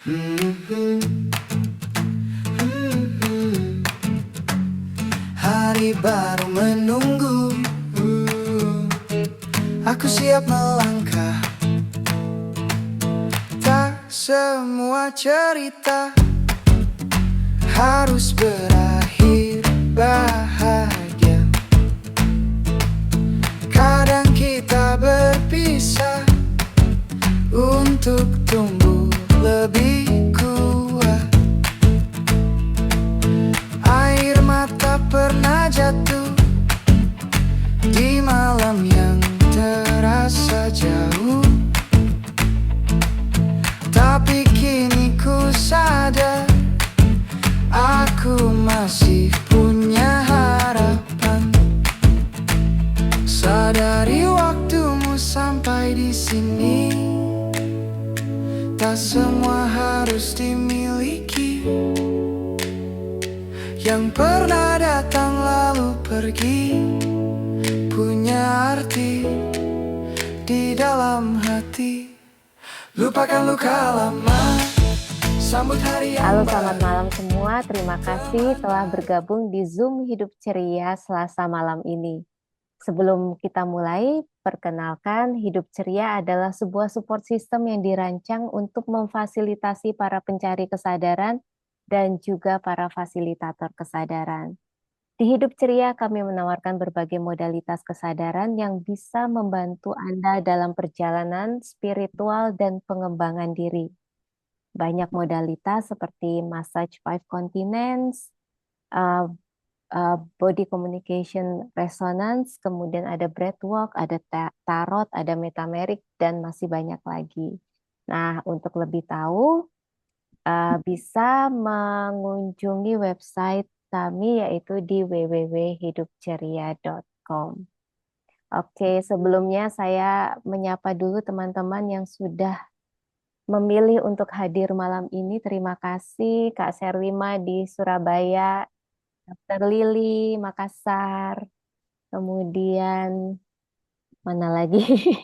Hari baru menunggu, aku siap melangkah. Tak semua cerita harus berakhir bahagia. Kadang kita berpisah untuk tumbuh lebih kuat. Air mata pernah jatuh di malam yang terasa jauh, tapi kini ku sadar aku masih punya harapan. Sadari waktumu sampai di sini, tak semua harus dimiliki. Yang pernah datang lalu pergi, punya arti di dalam hati. Lupakan luka lama, sambut hari Halo, yang selamat baru. malam semua. Terima kasih telah bergabung di Zoom Hidup Ceria Selasa malam ini. Sebelum kita mulai, perkenalkan Hidup Ceria adalah sebuah support system yang dirancang untuk memfasilitasi para pencari kesadaran dan juga para fasilitator kesadaran. Di Hidup Ceria, kami menawarkan berbagai modalitas kesadaran yang bisa membantu Anda dalam perjalanan spiritual dan pengembangan diri. Banyak modalitas seperti massage 5 continents, body communication resonance, kemudian ada breathwork, ada tarot, ada metameric, dan masih banyak lagi. Nah, untuk lebih tahu, bisa mengunjungi website kami yaitu di www.hidupceria.com. Oke, sebelumnya saya menyapa dulu teman-teman yang sudah memilih untuk hadir malam ini. Terima kasih Kak Serlima di Surabaya, Dr. Lili Makassar, kemudian mana lagi?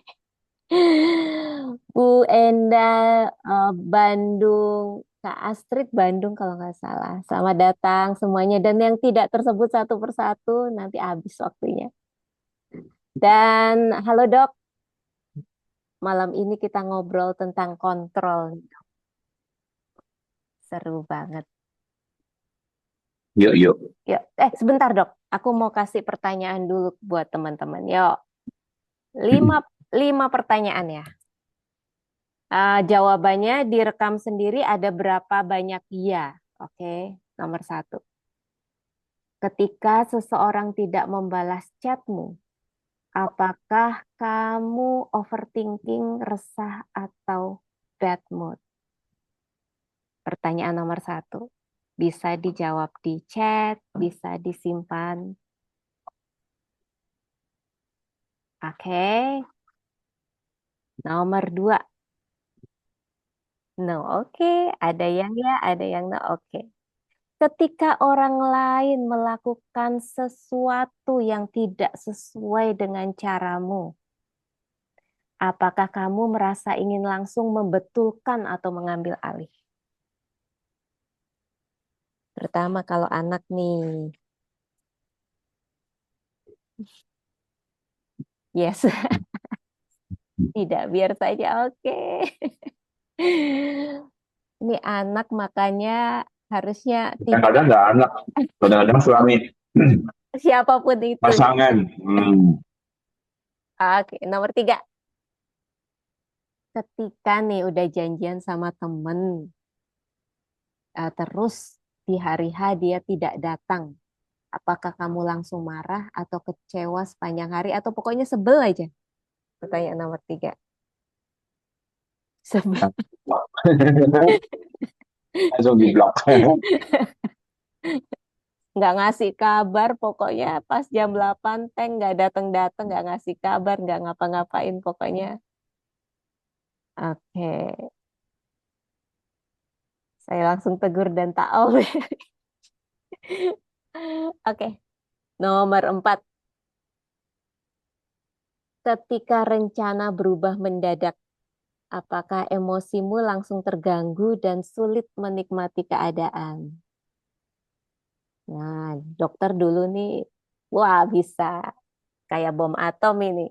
Bu Enda Bandung, Kak Astrid Bandung kalau nggak salah. Selamat datang semuanya, dan yang tidak tersebut satu persatu nanti habis waktunya. Dan halo Dok, malam ini kita ngobrol tentang kontrol. Seru banget. Yuk, yuk. Yuk, sebentar Dok, aku mau kasih pertanyaan dulu buat teman-teman. Yuk, lima pertanyaan ya. Jawabannya direkam sendiri, ada berapa banyak iya. Oke, nomor 1. Ketika seseorang tidak membalas chatmu, apakah kamu overthinking, resah, atau bad mood? Pertanyaan nomor 1. Bisa dijawab di chat, bisa disimpan. Oke. Nomor 2. No, oke. Ada yang ya, ada yang no, oke. Ketika orang lain melakukan sesuatu yang tidak sesuai dengan caramu, apakah kamu merasa ingin langsung membetulkan atau mengambil alih? Terutama kalau anak nih. Yes. Tidak, biar saja. Oke. Ini anak makanya harusnya tidak. Kadang-kadang nggak anak, kadang-kadang suami, Siapapun itu. pasangan. Oke, nomor 3. Ketika nih udah janjian sama temen, terus di hari H dia tidak datang, apakah kamu langsung marah atau kecewa sepanjang hari atau pokoknya sebel aja? Pertanyaan nomor 3. Sebel. Langsung di blok. Nggak ngasih kabar, pokoknya pas jam 8 Teng nggak datang-datang, nggak ngasih kabar, nggak ngapa-ngapain pokoknya. Oke. Saya langsung tegur dan tahu. Oke. Nomor 4. Ketika rencana berubah mendadak, Apakah emosimu langsung terganggu dan sulit menikmati keadaan? Nah, dokter dulu nih, wah bisa kayak bom atom ini.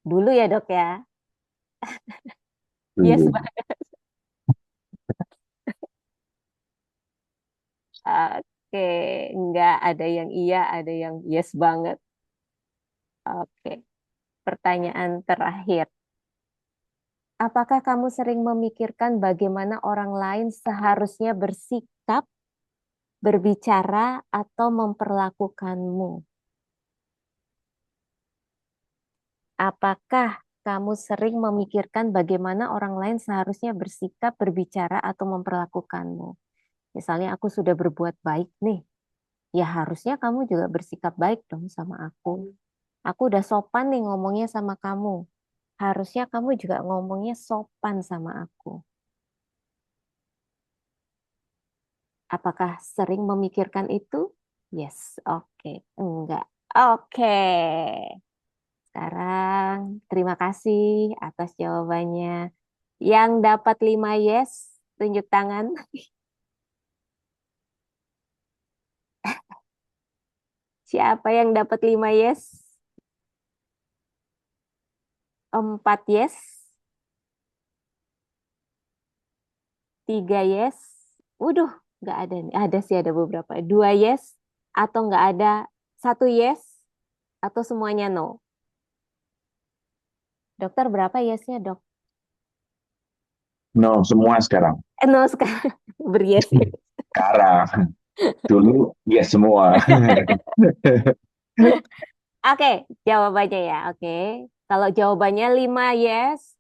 Dulu ya dok ya. Yes, Hmm. Pak. Oke, enggak ada yang iya, ada yang yes banget. Oke, pertanyaan terakhir. Apakah kamu sering memikirkan bagaimana orang lain seharusnya bersikap, berbicara, atau memperlakukanmu? Apakah kamu sering memikirkan bagaimana orang lain seharusnya bersikap, berbicara, atau memperlakukanmu? Misalnya aku sudah berbuat baik nih, ya harusnya kamu juga bersikap baik dong sama aku. Aku udah sopan nih ngomongnya sama kamu. Harusnya kamu juga ngomongnya sopan sama aku. Apakah sering memikirkan itu? Yes, oke. Enggak. Oke. Sekarang terima kasih atas jawabannya. Yang dapat 5 yes, tunjuk tangan. Siapa yang dapat 5 yes? 4 yes, 3 yes. Waduh, nggak ada nih. Ada sih, ada beberapa. 2 yes, atau nggak ada. 1 yes, atau semuanya no. Dokter berapa yesnya dok? No, semua sekarang. No sekarang. Beryes ya. Sekarang. Dulu, ya semua. Oke, jawabannya ya. Oke. Kalau jawabannya 5 yes,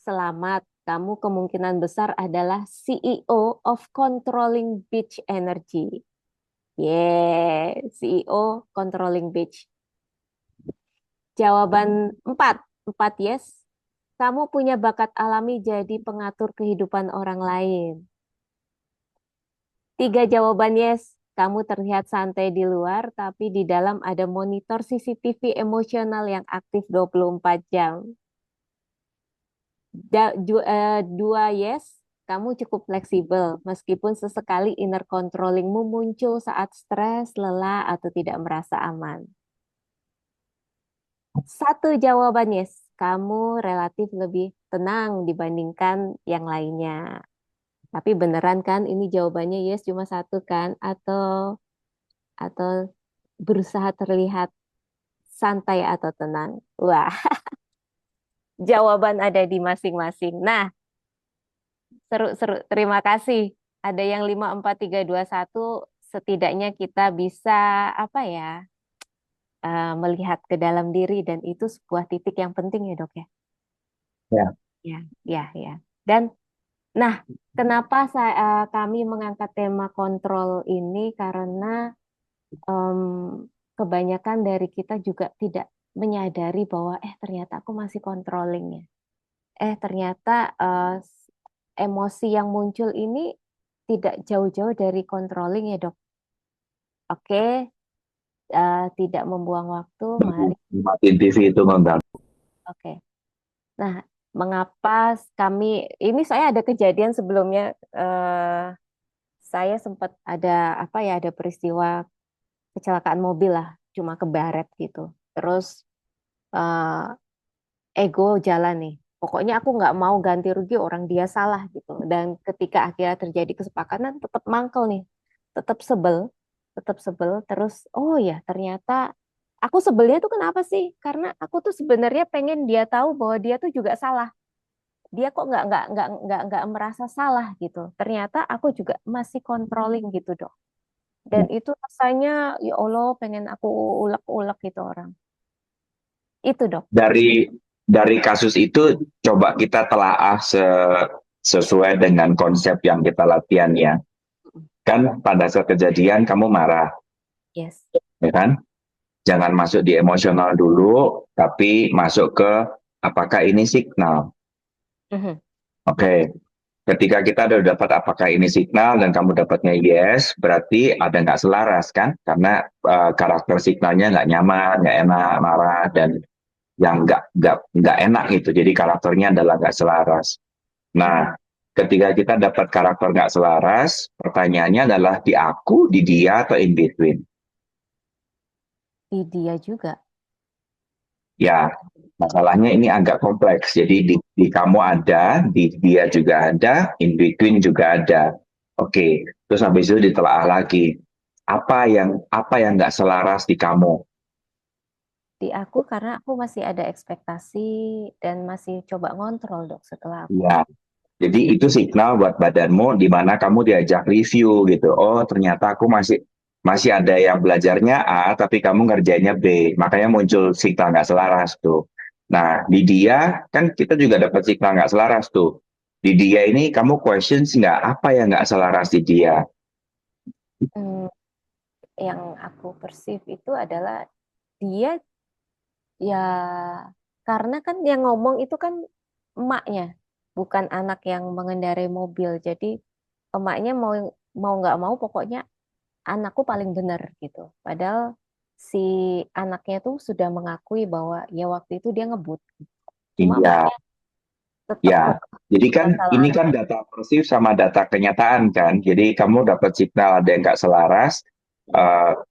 selamat. Kamu kemungkinan besar adalah CEO of Controlling Beach Energy. Yeah, CEO Controlling Beach. Jawaban 4, 4 yes. Kamu punya bakat alami jadi pengatur kehidupan orang lain. 3 jawaban yes. Kamu terlihat santai di luar, tapi di dalam ada monitor CCTV emosional yang aktif 24 jam. 2 yes. Kamu cukup fleksibel, meskipun sesekali inner controllingmu muncul saat stres, lelah, atau tidak merasa aman. 1 jawaban yes. Kamu relatif lebih tenang dibandingkan yang lainnya. Tapi beneran kan ini jawabannya yes cuma 1 kan? Atau berusaha terlihat santai atau tenang? Wah, jawaban ada di masing-masing. Nah, seru-seru. Terima kasih. Ada yang 5, 4, 3, 2, 1. Setidaknya kita bisa apa ya? Melihat ke dalam diri dan itu sebuah titik yang penting ya, Dok ya. Ya. Ya, ya, ya. Dan nah, kenapa kami mengangkat tema kontrol ini karena em, kebanyakan dari kita juga tidak menyadari bahwa ternyata aku masih controlling ya. Ternyata emosi yang muncul ini tidak jauh-jauh dari controlling ya, Dok. Oke, tidak membuang waktu, mari. Matiin TV itu mengganggu. Oke. Nah, mengapa kami ini saya ada kejadian sebelumnya saya sempat ada apa ya ada peristiwa kecelakaan mobil lah, cuma kebaret gitu. Terus eh, ego jalan nih. Pokoknya aku nggak mau ganti rugi orang dia salah gitu. Dan ketika akhirnya terjadi kesepakatan tetap mangkel nih, tetap sebel, tetap sebel. Terus oh ya ternyata aku sebelnya tuh kenapa sih? Karena aku tuh sebenarnya pengen dia tahu bahwa dia tuh juga salah. Dia kok nggak merasa salah gitu. Ternyata aku juga masih controlling gitu dok. Dan itu rasanya ya Allah pengen aku ulek-ulek gitu orang. Itu dok. Dari kasus itu coba kita telaah sesuai dengan konsep yang kita latihan ya. Kan pada saat kejadian kamu marah, Yes. ya kan? Jangan masuk di emosional dulu, tapi masuk ke apakah ini signal. Mhm. Oke, ketika kita udah dapat apakah ini signal dan kamu dapatnya yes, berarti ada nggak selaras kan? Karena karakter signalnya nggak nyaman, nggak enak, marah, dan yang nggak enak gitu. Jadi karakternya adalah nggak selaras. Nah, ketika kita dapat karakter nggak selaras, pertanyaannya adalah di aku, di dia, atau in between. Di dia juga. Ya, masalahnya ini agak kompleks. Jadi di kamu ada, di dia juga ada, in between juga ada. Oke, terus habis itu ditelaah lagi. Apa yang nggak selaras di kamu? Di aku karena aku masih ada ekspektasi dan masih coba ngontrol dok setelah aku. Ya, jadi itu signal buat badanmu di mana kamu diajak review gitu. Oh, ternyata aku masih masih ada yang belajarnya A, tapi kamu ngerjainnya B. Makanya muncul signal nggak selaras tuh. Nah, di dia kan kita juga dapat signal nggak selaras tuh. Di dia ini kamu questions nggak apa yang nggak selaras di dia? Hmm, yang aku perceive itu adalah dia ya karena kan yang ngomong itu kan emaknya, bukan anak yang mengendarai mobil. Jadi emaknya mau mau nggak mau pokoknya anakku paling benar gitu. Padahal si anaknya tuh sudah mengakui bahwa ya waktu itu dia ngebut. Cuma Iya, emaknya tetap ya. Jadi kan kalau ini kan anaknya. data persif sama data kenyataan kan. Jadi kamu dapat signal ada yang nggak selaras.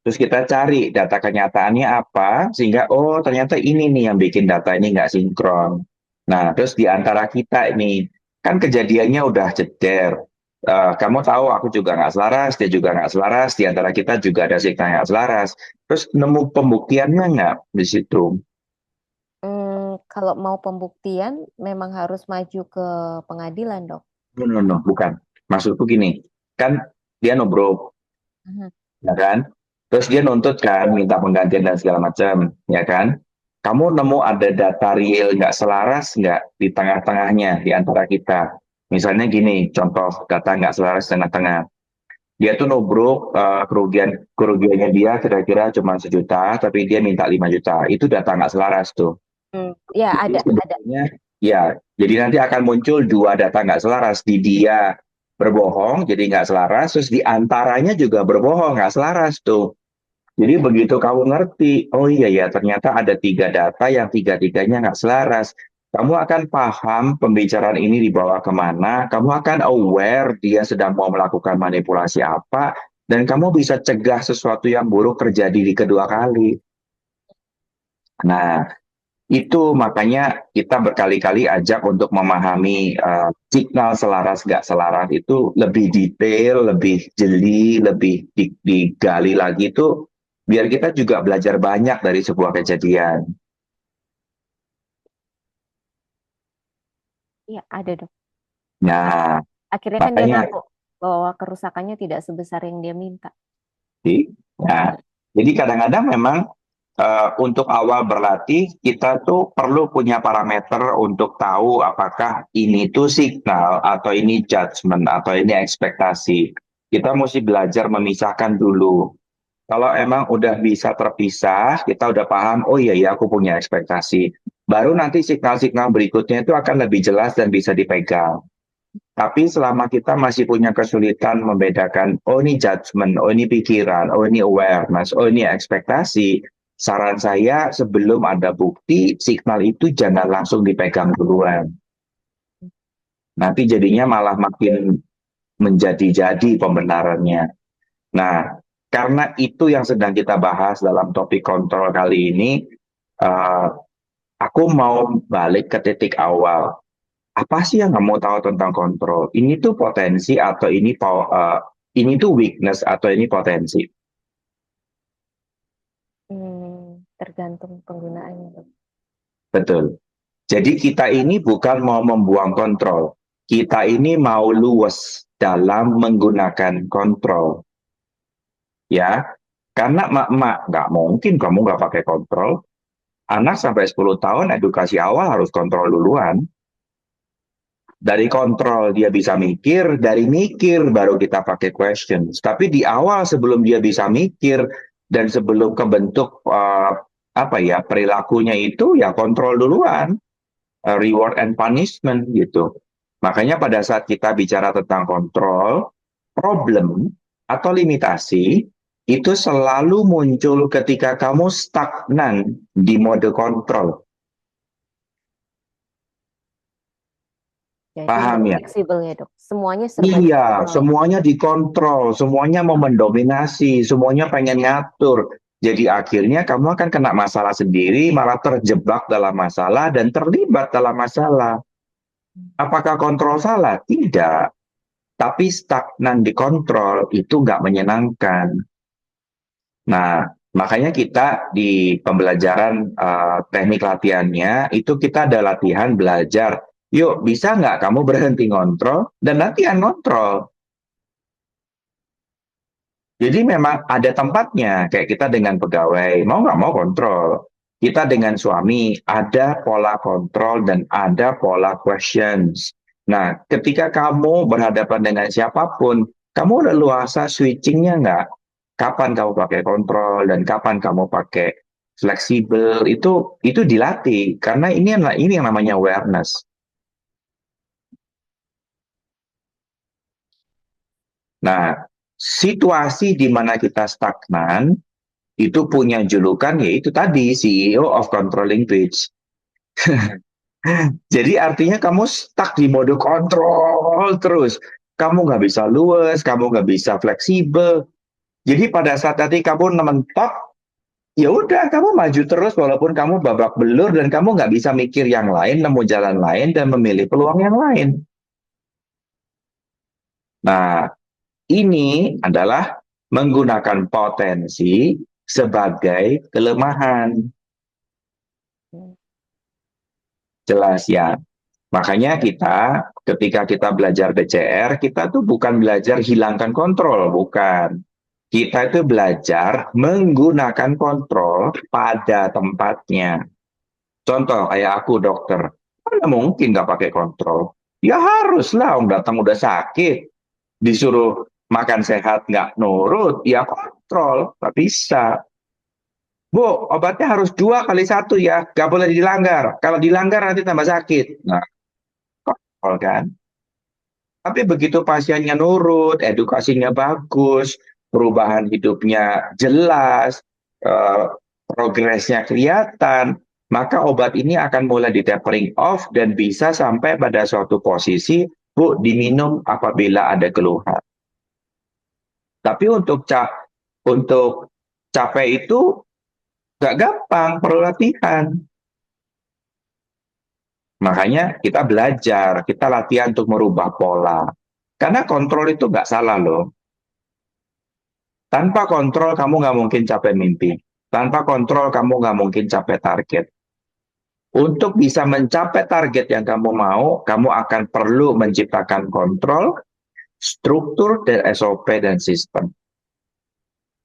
Terus kita cari data kenyataannya apa sehingga oh ternyata ini nih yang bikin data ini nggak sinkron. Nah terus di antara kita ini kan kejadiannya udah jeder. Kamu tahu aku juga nggak selaras, dia juga nggak selaras. Di antara kita juga ada signal nggak selaras. Terus nemu pembuktiannya nggak di situ? Kalau mau pembuktian memang harus maju ke pengadilan, dok. No, no, no, bukan. Maksudku gini, kan dia nubruk, Mhm. ya kan? Terus dia nuntut kan, minta penggantian dan segala macam, ya kan? Kamu nemu ada data real nggak selaras nggak di tengah-tengahnya di antara kita? Misalnya gini, contoh data nggak selaras tengah-tengah. Dia tuh nubruk kerugiannya dia kira-kira cuma 1 juta, tapi dia minta 5 juta. Itu data nggak selaras tuh. Ya Jadi ada. sebetulnya ya, jadi nanti akan muncul dua data nggak selaras di dia berbohong, jadi nggak selaras, terus di antaranya juga berbohong, nggak selaras tuh. Jadi begitu kamu ngerti, oh iya ya ternyata ada 3 data yang tiga-tiganya nggak selaras. Kamu akan paham pembicaraan ini dibawa kemana, kamu akan aware dia sedang mau melakukan manipulasi apa, dan kamu bisa cegah sesuatu yang buruk terjadi di kedua kali. Nah, itu makanya kita berkali-kali ajak untuk memahami signal selaras gak selaras itu lebih detail, lebih jeli, lebih digali lagi itu biar kita juga belajar banyak dari sebuah kejadian. Iya ada, dok. Nah, Akhirnya kan dia makanya ngaku bahwa kerusakannya tidak sebesar yang dia minta. ya, jadi kadang-kadang memang untuk awal berlatih, kita tuh perlu punya parameter untuk tahu apakah ini tuh signal, atau ini judgement, atau ini ekspektasi. Kita mesti belajar memisahkan dulu. Kalau emang udah bisa terpisah, kita udah paham, oh iya ya aku punya ekspektasi. Baru nanti signal-signal berikutnya itu akan lebih jelas dan bisa dipegang. Tapi selama kita masih punya kesulitan membedakan, oh ini judgment, oh ini pikiran, oh ini awareness, oh ini ekspektasi, saran saya sebelum ada bukti, signal itu jangan langsung dipegang duluan. Nanti jadinya malah makin menjadi-jadi pembenarannya. Nah, karena itu yang sedang kita bahas dalam topik kontrol kali ini, uh, aku mau balik ke titik awal. Apa sih yang kamu tahu tentang kontrol? Ini tuh potensi atau ini tuh weakness atau ini potensi? Tergantung penggunaannya, dok. Betul. Jadi kita ini bukan mau membuang kontrol. Kita ini mau luwes dalam menggunakan kontrol. Ya, karena emak-emak nggak mungkin kamu nggak pakai kontrol. Anak sampai 10 tahun edukasi awal harus kontrol duluan. Dari kontrol dia bisa mikir, dari mikir baru kita pakai questions. Tapi di awal sebelum dia bisa mikir dan sebelum kebentuk apa ya perilakunya itu ya kontrol duluan, reward and punishment gitu. Makanya pada saat kita bicara tentang kontrol, problem atau limitasi itu selalu muncul ketika kamu stagnan di mode kontrol. Jadi Paham nggak ya? fleksibel ya dok, semuanya serba Iya, dikontrol. semuanya dikontrol, semuanya mau mendominasi, semuanya pengen ngatur. Jadi akhirnya kamu akan kena masalah sendiri, malah terjebak dalam masalah dan terlibat dalam masalah. Apakah kontrol salah? Tidak. Tapi stagnan di kontrol itu nggak menyenangkan. Nah, makanya kita di pembelajaran teknik latihannya itu kita ada latihan belajar. Yuk, bisa nggak kamu berhenti ngontrol dan latihan ngontrol? Jadi memang ada tempatnya, kayak kita dengan pegawai, mau nggak mau kontrol. Kita dengan suami, ada pola kontrol dan ada pola questions. Nah, ketika kamu berhadapan dengan siapapun, kamu udah luasa switchingnya nggak? Kapan kamu pakai kontrol dan kapan kamu pakai fleksibel, itu dilatih. Karena ini yang namanya awareness. Nah, situasi di mana kita stagnan, itu punya julukan yaitu tadi CEO of Controlling Page. Jadi artinya kamu stuck di mode kontrol terus. Kamu nggak bisa luas, kamu nggak bisa fleksibel. Jadi pada saat nanti kamu mentok, ya udah kamu maju terus walaupun kamu babak belur dan kamu nggak bisa mikir yang lain, nemu jalan lain dan memilih peluang yang lain. Nah, ini adalah menggunakan potensi sebagai kelemahan. Jelas ya. Makanya kita ketika kita belajar BCR, kita tuh bukan belajar hilangkan kontrol, bukan. Kita itu belajar menggunakan kontrol pada tempatnya. Contoh kayak aku dokter, mana mungkin nggak pakai kontrol? Ya haruslah, orang datang udah sakit, disuruh makan sehat nggak nurut, ya kontrol, nggak bisa. Bu, obatnya harus 2 kali 1 ya, nggak boleh dilanggar. Kalau dilanggar nanti tambah sakit. Nah, kontrol kan? Tapi begitu pasiennya nurut, edukasinya bagus, perubahan hidupnya jelas, eh, progresnya kelihatan, maka obat ini akan mulai di tapering off dan bisa sampai pada suatu posisi, Bu, diminum apabila ada keluhan. Tapi untuk capek itu nggak gampang, perlu latihan. Makanya kita belajar, kita latihan untuk merubah pola. Karena kontrol itu nggak salah loh. Tanpa kontrol kamu nggak mungkin capai mimpi. Tanpa kontrol kamu nggak mungkin capai target. Untuk bisa mencapai target yang kamu mau, kamu akan perlu menciptakan kontrol, struktur, dan SOP dan sistem.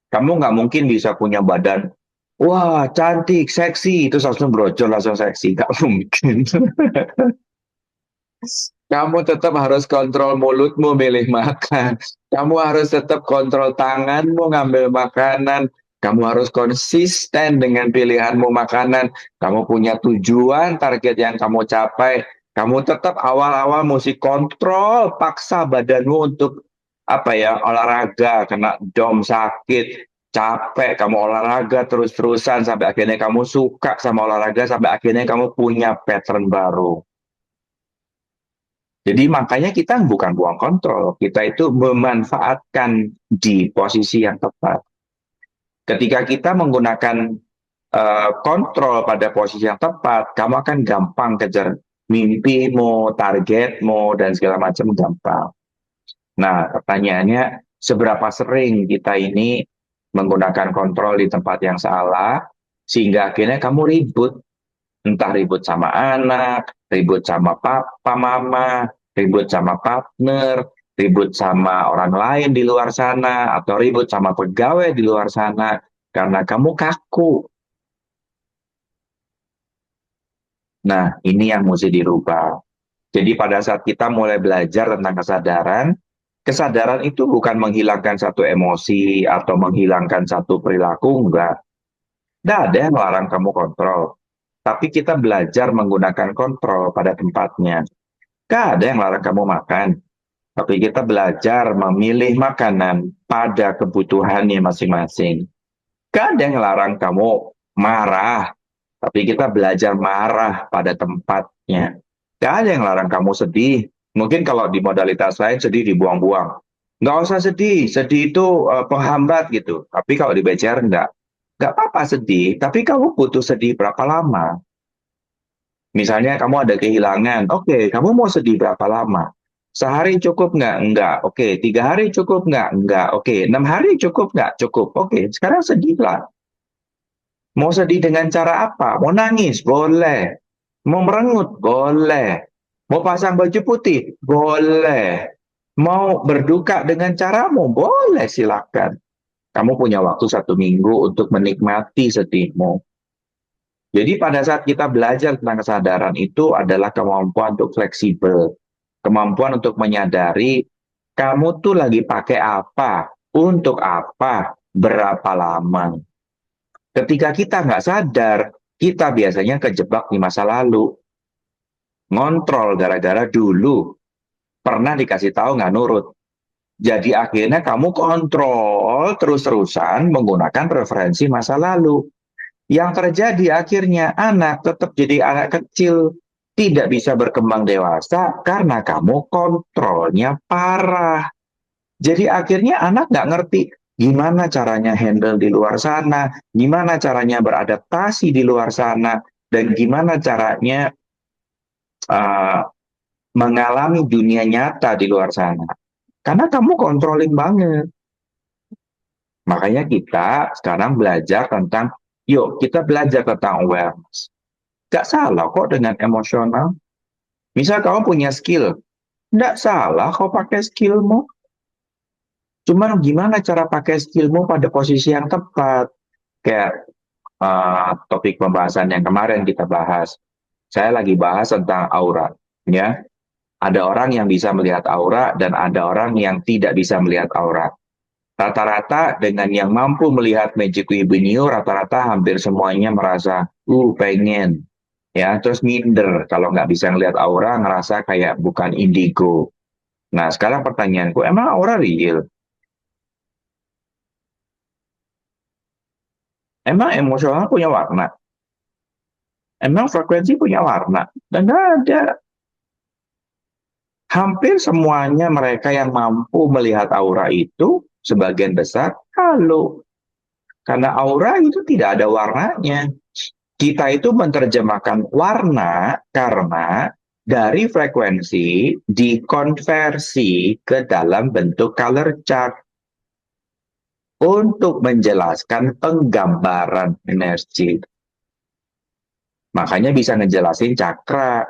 Kamu nggak mungkin bisa punya badan, wah cantik, seksi, itu langsung brojol, langsung seksi. Nggak mungkin. Kamu tetap harus kontrol mulutmu milih makan. Kamu harus tetap kontrol tanganmu ngambil makanan. Kamu harus konsisten dengan pilihanmu makanan. Kamu punya tujuan, target yang kamu capai. Kamu tetap awal-awal mesti kontrol, paksa badanmu untuk apa ya, olahraga, kena dom sakit, capek, kamu olahraga terus-terusan sampai akhirnya kamu suka sama olahraga, sampai akhirnya kamu punya pattern baru. Jadi makanya kita bukan buang kontrol, kita itu memanfaatkan di posisi yang tepat. Ketika kita menggunakan kontrol pada posisi yang tepat, kamu akan gampang kejar mimpimu, targetmu, dan segala macam gampang. Nah, pertanyaannya, seberapa sering kita ini menggunakan kontrol di tempat yang salah, sehingga akhirnya kamu ribut. Entah ribut sama anak, ribut sama papa, mama, ribut sama partner, ribut sama orang lain di luar sana, atau ribut sama pegawai di luar sana, karena kamu kaku. Nah, ini yang mesti dirubah. Jadi pada saat kita mulai belajar tentang kesadaran, kesadaran itu bukan menghilangkan satu emosi atau menghilangkan satu perilaku, enggak. Tidak ada yang melarang kamu kontrol. Tapi kita belajar menggunakan kontrol pada tempatnya. Gak ada yang larang kamu makan. Tapi kita belajar memilih makanan pada kebutuhannya masing-masing. Gak ada yang larang kamu marah. Tapi kita belajar marah pada tempatnya. Gak ada yang larang kamu sedih. Mungkin kalau di modalitas lain sedih dibuang-buang. Nggak usah sedih, sedih itu penghambat gitu. Tapi kalau di BCR enggak. Nggak apa-apa sedih, tapi kamu butuh sedih berapa lama? Misalnya kamu ada kehilangan, oke, kamu mau sedih berapa lama? Sehari cukup nggak? Enggak. Oke, 3 hari cukup nggak? Enggak. Oke, 6 hari cukup nggak? Cukup. Oke, sekarang sedihlah. Mau sedih dengan cara apa? Mau nangis? Boleh. Mau merengut? Boleh. Mau pasang baju putih? Boleh. Mau berduka dengan caramu? Boleh, silakan. Kamu punya waktu 1 minggu untuk menikmati sedihmu. Jadi pada saat kita belajar tentang kesadaran itu adalah kemampuan untuk fleksibel. Kemampuan untuk menyadari kamu tuh lagi pakai apa, untuk apa, berapa lama. Ketika kita nggak sadar, kita biasanya kejebak di masa lalu. Ngontrol gara-gara dulu pernah dikasih tahu nggak nurut. Jadi akhirnya kamu kontrol terus-terusan menggunakan preferensi masa lalu. Yang terjadi akhirnya anak tetap jadi anak kecil, tidak bisa berkembang dewasa karena kamu kontrolnya parah. Jadi akhirnya anak nggak ngerti gimana caranya handle di luar sana, gimana caranya beradaptasi di luar sana, dan gimana caranya uh, mengalami dunia nyata di luar sana. Karena kamu controlling banget. Makanya kita sekarang belajar tentang, yuk kita belajar tentang awareness. Gak salah kok dengan emosional. Misal kamu punya skill, gak salah kok pakai skillmu. Cuman gimana cara pakai skillmu pada posisi yang tepat. Kayak topik pembahasan yang kemarin kita bahas. Saya lagi bahas tentang aura. Ya, ada orang yang bisa melihat aura dan ada orang yang tidak bisa melihat aura. Rata-rata dengan yang mampu melihat Magic Wibinio, rata-rata hampir semuanya merasa, pengen. Ya, terus minder. Kalau nggak bisa ngelihat aura, ngerasa kayak bukan indigo. Nah, sekarang pertanyaanku, emang aura real? Emang emosional punya warna? Emang frekuensi punya warna? Dan nggak ada. Hampir semuanya mereka yang mampu melihat aura itu, sebagian besar, halu. Karena aura itu tidak ada warnanya. Kita itu menerjemahkan warna karena dari frekuensi dikonversi ke dalam bentuk color chart untuk menjelaskan penggambaran energi. Makanya bisa ngejelasin cakra.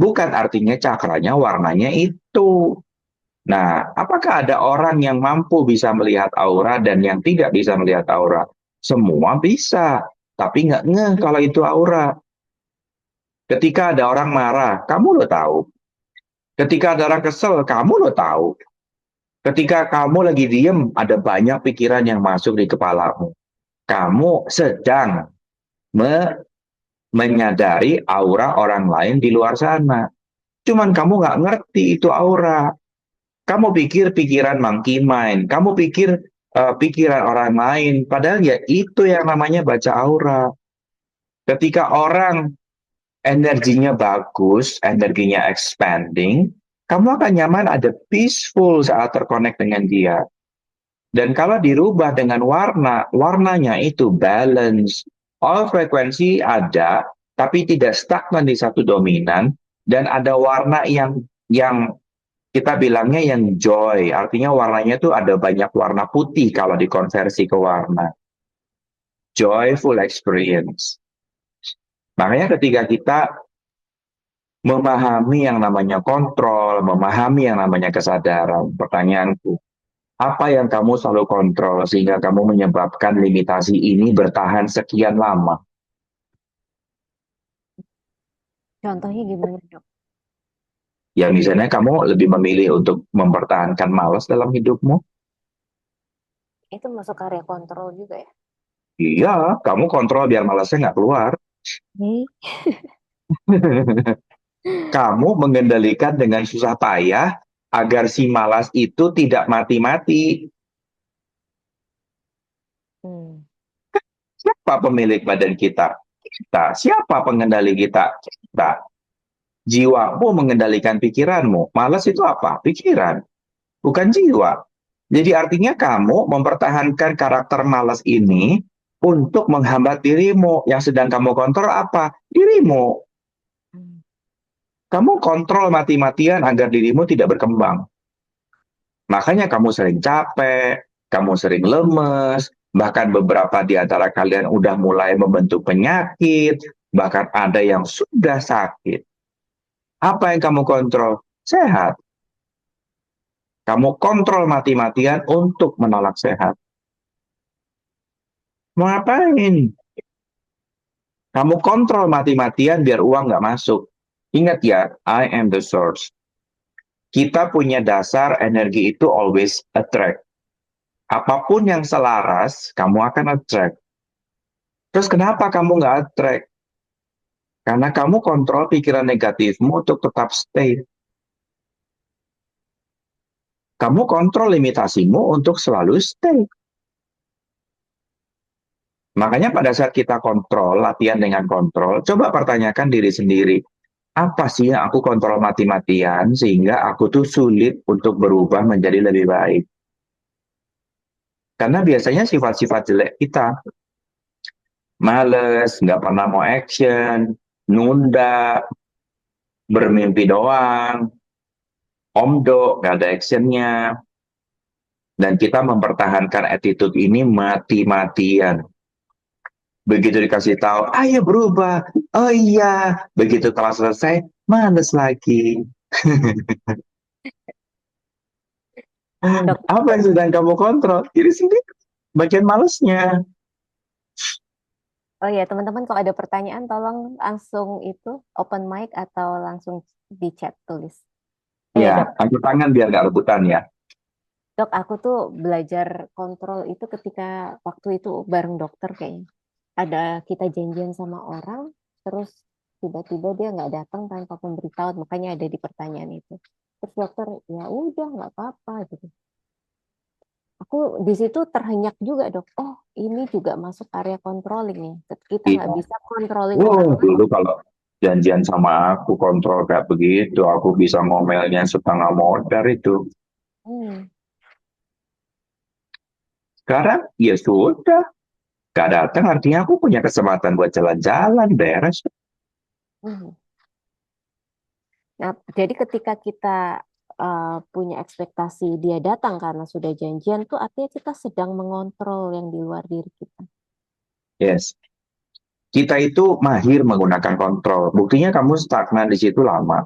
Bukan artinya cakranya warnanya itu. Nah, apakah ada orang yang mampu bisa melihat aura dan yang tidak bisa melihat aura? Semua bisa, tapi nggak ngeh kalau itu aura. Ketika ada orang marah, kamu lo tahu. Ketika ada orang kesel, kamu lo tahu. Ketika kamu lagi diem, ada banyak pikiran yang masuk di kepalamu. Kamu sedang menyadari aura orang lain di luar sana. Cuman kamu nggak ngerti itu aura. Kamu pikir pikiran monkey mind. Kamu pikir pikiran orang lain. Padahal ya itu yang namanya baca aura. Ketika orang energinya bagus, energinya expanding, kamu akan nyaman, ada peaceful saat terkonek dengan dia. Dan kalau dirubah dengan warna, warnanya itu balance. All frekuensi ada, tapi tidak stagnan di satu dominan, dan ada warna yang kita bilangnya yang joy, artinya warnanya itu ada banyak warna putih kalau dikonversi ke warna. Joyful experience. Makanya ketika kita memahami yang namanya kontrol, memahami yang namanya kesadaran, pertanyaanku, apa yang kamu selalu kontrol sehingga kamu menyebabkan limitasi ini bertahan sekian lama? Contohnya gimana, Dok? Ya misalnya kamu lebih memilih untuk mempertahankan malas dalam hidupmu. Itu masuk area kontrol juga ya? Iya, kamu kontrol biar malasnya nggak keluar. Kamu mengendalikan dengan susah payah agar si malas itu tidak mati-mati. Siapa pemilik badan kita? Kita. Siapa pengendali kita? Kita. Jiwamu mengendalikan pikiranmu. Malas itu apa? Pikiran, bukan jiwa. Jadi artinya kamu mempertahankan karakter malas ini untuk menghambat dirimu. Yang sedang kamu kontrol apa? Dirimu. Kamu kontrol mati-matian agar dirimu tidak berkembang. Makanya kamu sering capek, kamu sering lemes, bahkan beberapa di antara kalian udah mulai membentuk penyakit, bahkan ada yang sudah sakit. Apa yang kamu kontrol? Sehat. Kamu kontrol mati-matian untuk menolak sehat. Mau ngapain? Kamu kontrol mati-matian biar uang nggak masuk. Ingat ya, I am the source. Kita punya dasar energi itu always attract. Apapun yang selaras, kamu akan attract. Terus kenapa kamu nggak attract? Karena kamu kontrol pikiran negatifmu untuk tetap stay. Kamu kontrol limitasimu untuk selalu stay. Makanya pada saat kita kontrol, latihan dengan kontrol, coba pertanyakan diri sendiri. Apa sih yang aku kontrol mati-matian sehingga aku tuh sulit untuk berubah menjadi lebih baik? Karena biasanya sifat-sifat jelek kita, males, nggak pernah mau action, nunda, bermimpi doang, omdo, nggak ada actionnya. Dan kita mempertahankan attitude ini mati-matian. Begitu dikasih tahu, ayo berubah. Oh iya, begitu kelas selesai, males lagi. Dok, Apa yang sedang kamu kontrol? Diri sendiri. Bagian malesnya. oh ya teman-teman kalau ada pertanyaan tolong langsung itu open mic atau langsung di chat tulis. Ya, Dok, angkat tangan biar nggak rebutan ya. Dok, aku tuh belajar kontrol itu ketika waktu itu bareng dokter kayaknya. Ada kita janjian sama orang, terus tiba-tiba dia nggak datang tanpa pemberitahuan, makanya ada di pertanyaan itu. Terus dokter, ya udah nggak apa-apa gitu. Aku di situ terhenyak juga dok. Oh, ini juga masuk area controlling ya. Kita nggak bisa controlling orang lain. Dulu kalau janjian sama aku kontrol kayak begitu, aku bisa ngomelnya setengah modar itu. Hmm. Sekarang ya sudah, gak datang artinya aku punya kesempatan buat jalan-jalan, beres. Hmm. Nah, jadi ketika kita punya ekspektasi dia datang karena sudah janjian, tuh artinya kita sedang mengontrol yang di luar diri kita. Yes. Kita itu mahir menggunakan kontrol. Buktinya kamu stagnan di situ lama.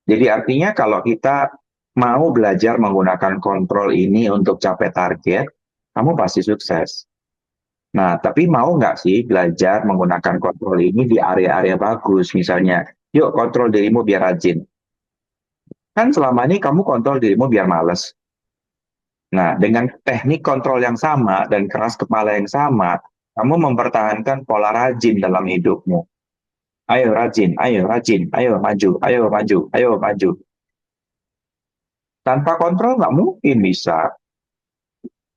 Jadi artinya kalau kita mau belajar menggunakan kontrol ini untuk capai target, kamu pasti sukses. Nah, tapi mau nggak sih belajar menggunakan kontrol ini di area-area bagus? Misalnya, yuk kontrol dirimu biar rajin. Kan selama ini kamu kontrol dirimu biar males. Nah, dengan teknik kontrol yang sama dan keras kepala yang sama, kamu mempertahankan pola rajin dalam hidupmu. Ayo rajin, ayo rajin, ayo maju, ayo maju, ayo maju. Tanpa kontrol nggak mungkin bisa.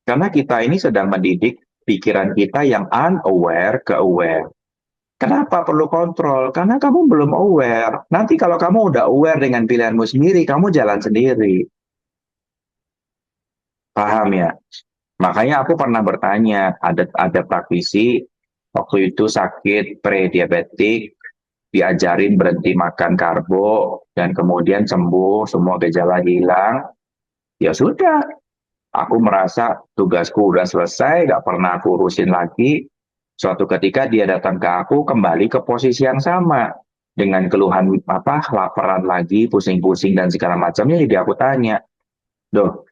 Karena kita ini sedang mendidik pikiran kita yang unaware ke aware. Kenapa perlu kontrol? Karena kamu belum aware. Nanti kalau kamu udah aware dengan pilihanmu sendiri, kamu jalan sendiri. Paham ya? Makanya aku pernah bertanya, ada praktisi waktu itu sakit pre-diabetik, diajarin berhenti makan karbo, dan kemudian sembuh, semua gejala hilang. Ya sudah, aku merasa tugasku udah selesai, gak pernah aku urusin lagi. Suatu ketika dia datang ke aku, kembali ke posisi yang sama. Dengan keluhan laparan lagi, pusing-pusing dan segala macamnya, jadi aku tanya, "Doh,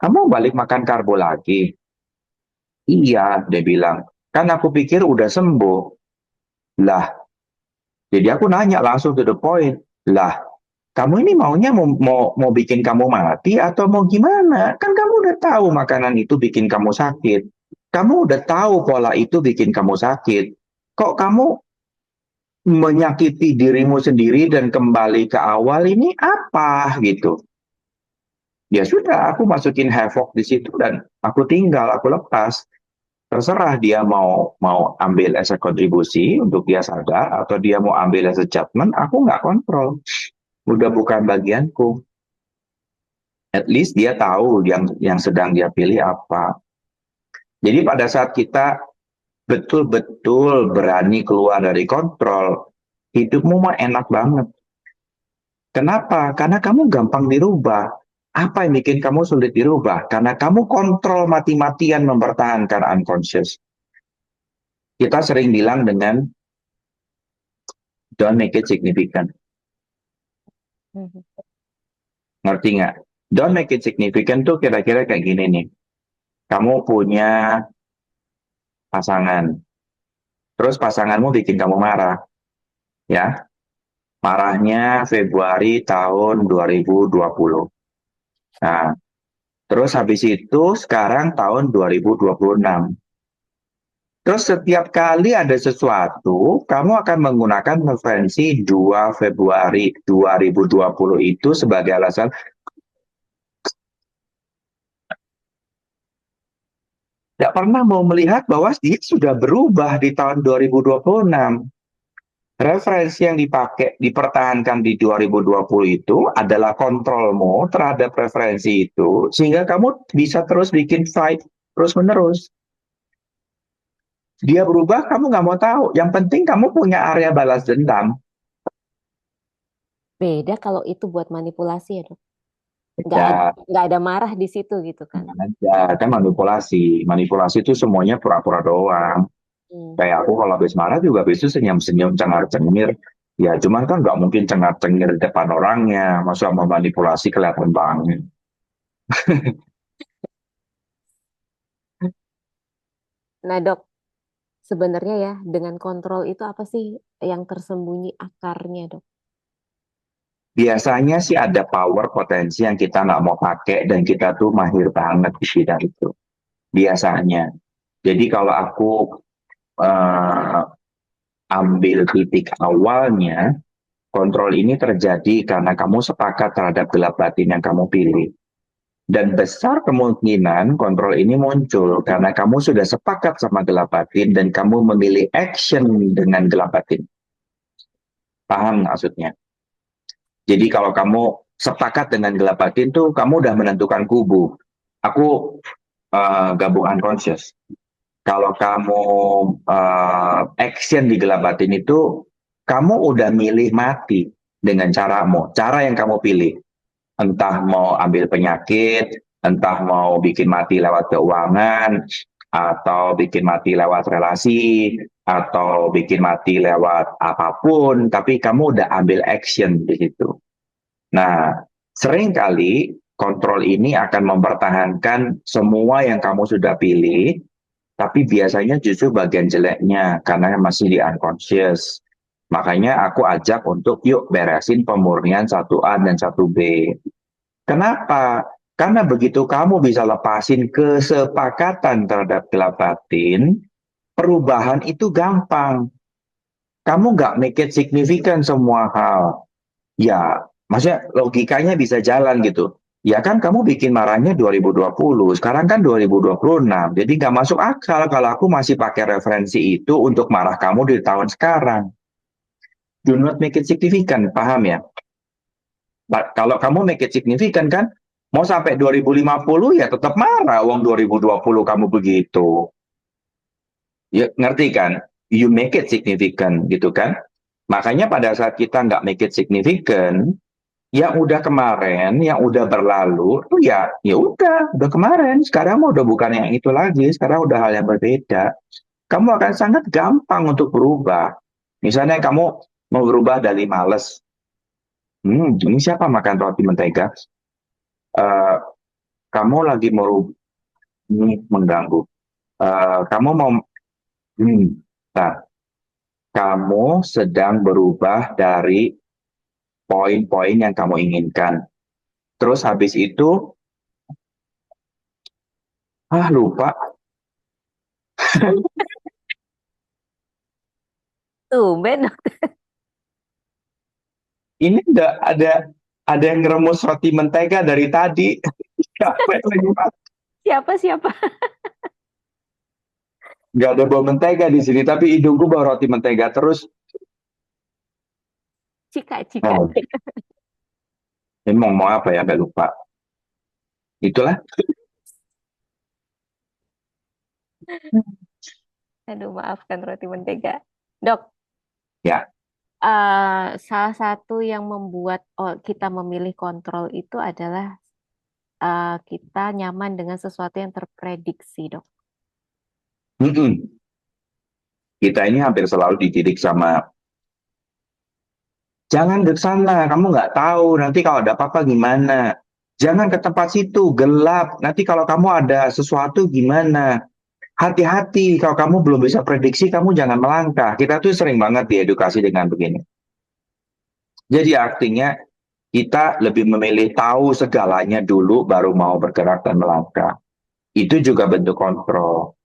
kamu balik makan karbo lagi?" "Iya," dia bilang. "Kan aku pikir udah sembuh." Lah, jadi aku nanya langsung to the point. Lah, kamu ini maunya mau bikin kamu mati atau mau gimana? Kan kamu udah tahu makanan itu bikin kamu sakit. Kamu udah tahu pola itu bikin kamu sakit. Kok kamu menyakiti dirimu sendiri dan kembali ke awal ini apa gitu? Ya sudah, aku masukin havoc di situ dan aku tinggal, aku lepas. Terserah dia mau ambil as a kontribusi untuk dia sadar atau dia mau ambil as a judgment, aku nggak kontrol. udah bukan bagianku. At least dia tahu yang sedang dia pilih apa. Jadi pada saat kita betul-betul berani keluar dari kontrol, hidupmu mah enak banget. Kenapa? Karena kamu gampang dirubah. Apa yang bikin kamu sulit dirubah? Karena kamu kontrol mati-matian mempertahankan unconscious. Kita sering bilang dengan don't make it significant. Ngerti nggak? Don't make it significant tuh kira-kira kayak gini nih. Kamu punya pasangan. Terus pasanganmu bikin kamu marah. Ya, marahnya Februari tahun 2020. Nah, terus habis itu sekarang tahun 2026. Terus setiap kali ada sesuatu, kamu akan menggunakan referensi 2 Februari 2020 itu sebagai alasan. Tidak pernah mau melihat bahwa dia sudah berubah di tahun 2026. Referensi yang dipakai, dipertahankan di 2020 itu adalah kontrolmu terhadap referensi itu, sehingga kamu bisa terus bikin fight, terus-menerus. Dia berubah, kamu nggak mau tahu. Yang penting kamu punya area balas dendam. Beda kalau itu buat manipulasi ya, Dok. Ya, Nggak ada marah di situ gitu kan. aja, kan manipulasi. Manipulasi itu semuanya pura-pura doang. Kayak aku kalau habis marah juga besok senyum-senyum, cengar-cengir. Ya, cuman kan nggak mungkin cengar-cengir di depan orangnya. Masa memanipulasi kelihatan banget. Nah, Dok, sebenarnya ya dengan kontrol itu apa sih yang tersembunyi akarnya, Dok? Biasanya sih ada power potensi yang kita nggak mau pakai dan kita tuh mahir banget di bidang itu. Biasanya. Jadi kalau aku eh, ambil titik awalnya, kontrol ini terjadi karena kamu sepakat terhadap gelap batin yang kamu pilih. Dan besar kemungkinan kontrol ini muncul karena kamu sudah sepakat sama gelap batin dan kamu memilih action dengan gelap batin. Paham maksudnya? Jadi kalau kamu sepakat dengan gelap batin tuh kamu udah menentukan kubu. Aku gabung unconscious. Kalau kamu action di gelap batin itu, kamu udah milih mati dengan caramu, cara yang kamu pilih. Entah mau ambil penyakit, entah mau bikin mati lewat keuangan, atau bikin mati lewat relasi, atau bikin mati lewat apapun, tapi kamu udah ambil action di situ. Nah, seringkali kontrol ini akan mempertahankan semua yang kamu sudah pilih, tapi biasanya justru bagian jeleknya karena masih di unconscious. Makanya aku ajak untuk yuk beresin pemurnian 1A dan 1B. Kenapa? Karena begitu kamu bisa lepasin kesepakatan terhadap gelap batin, perubahan itu gampang. Kamu nggak make it signifikan semua hal. Ya, maksudnya logikanya bisa jalan gitu. Ya kan kamu bikin marahnya 2020, sekarang kan 2026. Jadi nggak masuk akal kalau aku masih pakai referensi itu untuk marah kamu di tahun sekarang. Do not make it significant, paham ya? Kalau kamu make it significant kan, mau sampai 2050 ya tetap marah, uang 2020 kamu begitu. Ya, ngerti kan? You make it significant gitu kan? Makanya pada saat kita nggak make it significant, yang udah kemarin, yang udah berlalu, tuh ya udah kemarin. Sekarang mau udah bukan yang itu lagi. Sekarang udah hal yang berbeda. Kamu akan sangat gampang untuk berubah. Misalnya kamu mau berubah dari males. Ini siapa makan roti mentega? Uh, kamu lagi mau ini mengganggu. Kamu mau, nah, kamu sedang berubah dari poin-poin yang kamu inginkan. Terus habis itu, lupa. Tumben, Dok. Ini enggak ada yang ngeremus roti mentega dari tadi. Siapa? Nggak ada bau mentega di sini, tapi hidungku bau roti mentega terus. Cika. Oh, Ini mau apa ya, agak lupa. Itulah. Aduh, maafkan roti mentega. Dok, Ya. salah satu yang membuat kita memilih kontrol itu adalah kita nyaman dengan sesuatu yang terprediksi, dok. Mm-mm. Kita ini hampir selalu dididik sama, jangan ke sana, kamu nggak tahu nanti kalau ada apa-apa gimana. Jangan ke tempat situ, gelap. Nanti kalau kamu ada sesuatu gimana? Hati-hati, kalau kamu belum bisa prediksi, kamu jangan melangkah. Kita tuh sering banget diedukasi dengan begini. Jadi artinya kita lebih memilih tahu segalanya dulu, baru mau bergerak dan melangkah. Itu juga bentuk kontrol.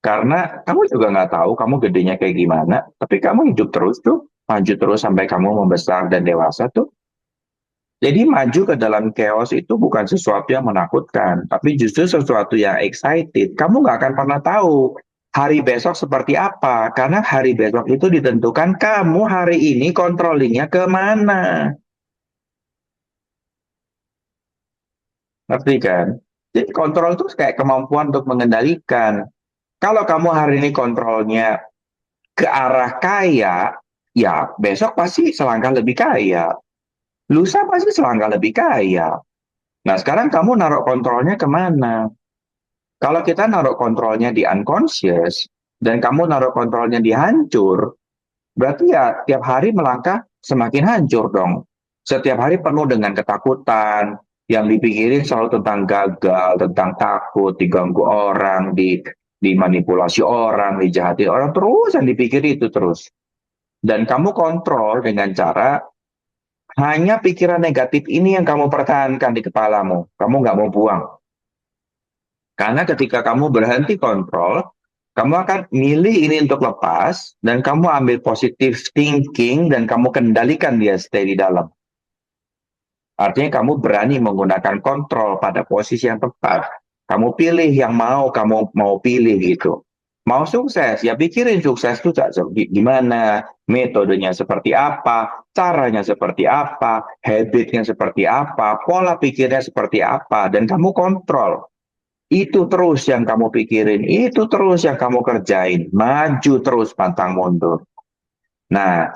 Karena kamu juga nggak tahu kamu gedenya kayak gimana, tapi kamu hidup terus tuh, maju terus sampai kamu membesar dan dewasa tuh. Jadi maju ke dalam chaos itu bukan sesuatu yang menakutkan, tapi justru sesuatu yang excited. Kamu nggak akan pernah tahu hari besok seperti apa, karena hari besok itu ditentukan kamu hari ini controllingnya kemana. Ngerti kan? Jadi kontrol itu kayak kemampuan untuk mengendalikan. Kalau kamu hari ini kontrolnya ke arah kaya, ya besok pasti selangkah lebih kaya. Lusa pasti selangkah lebih kaya. Nah, sekarang kamu naruh kontrolnya kemana? Kalau kita naruh kontrolnya di unconscious, dan kamu naruh kontrolnya di hancur, berarti ya tiap hari melangkah semakin hancur dong. Setiap hari penuh dengan ketakutan, yang dipikirin selalu tentang gagal, tentang takut, diganggu orang, dimanipulasi orang, dijahati orang, terus yang dipikir itu terus. Dan kamu kontrol dengan cara hanya pikiran negatif ini yang kamu pertahankan di kepalamu. Kamu nggak mau buang. Karena ketika kamu berhenti kontrol, kamu akan milih ini untuk lepas, dan kamu ambil positive thinking, dan kamu kendalikan dia stay di dalam. Artinya kamu berani menggunakan kontrol pada posisi yang tepat. Kamu pilih yang kamu mau pilih gitu. Mau sukses, ya pikirin sukses itu gimana, metodenya seperti apa, caranya seperti apa, habitnya seperti apa, pola pikirnya seperti apa, dan kamu kontrol. Itu terus yang kamu pikirin, itu terus yang kamu kerjain, maju terus pantang mundur. Nah,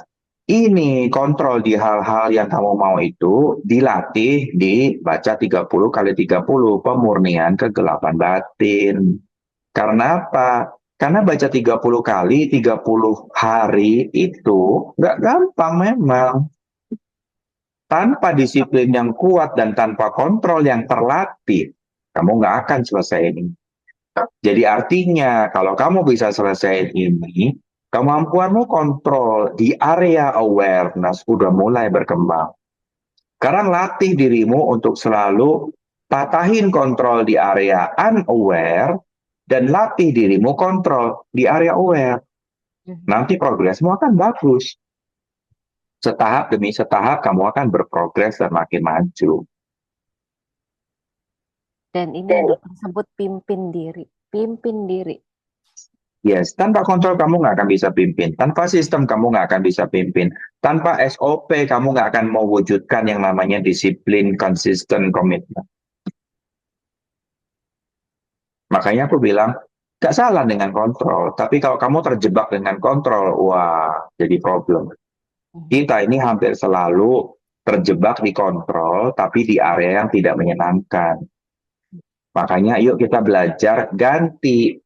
ini kontrol di hal-hal yang kamu mau itu dilatih di baca 30 kali 30 pemurnian kegelapan batin. Karena apa? Karena baca 30 kali 30 hari itu nggak gampang memang. Tanpa disiplin yang kuat dan tanpa kontrol yang terlatih, kamu nggak akan selesai ini. Jadi artinya kalau kamu bisa selesai ini, kemampuanmu kontrol di area awareness udah mulai berkembang. Sekarang latih dirimu untuk selalu patahin kontrol di area unaware dan latih dirimu kontrol di area aware. Nanti progresmu akan bagus. Setahap demi setahap kamu akan berprogres dan makin maju. Dan ini yang dokter sebut pimpin diri. Pimpin diri. Yes, tanpa kontrol kamu nggak akan bisa pimpin. Tanpa sistem kamu nggak akan bisa pimpin. Tanpa SOP kamu nggak akan mewujudkan yang namanya disiplin, konsisten, komitmen. Makanya aku bilang, nggak salah dengan kontrol. Tapi kalau kamu terjebak dengan kontrol, wah, jadi problem. Kita ini hampir selalu terjebak di kontrol, tapi di area yang tidak menyenangkan. Makanya yuk kita belajar ganti.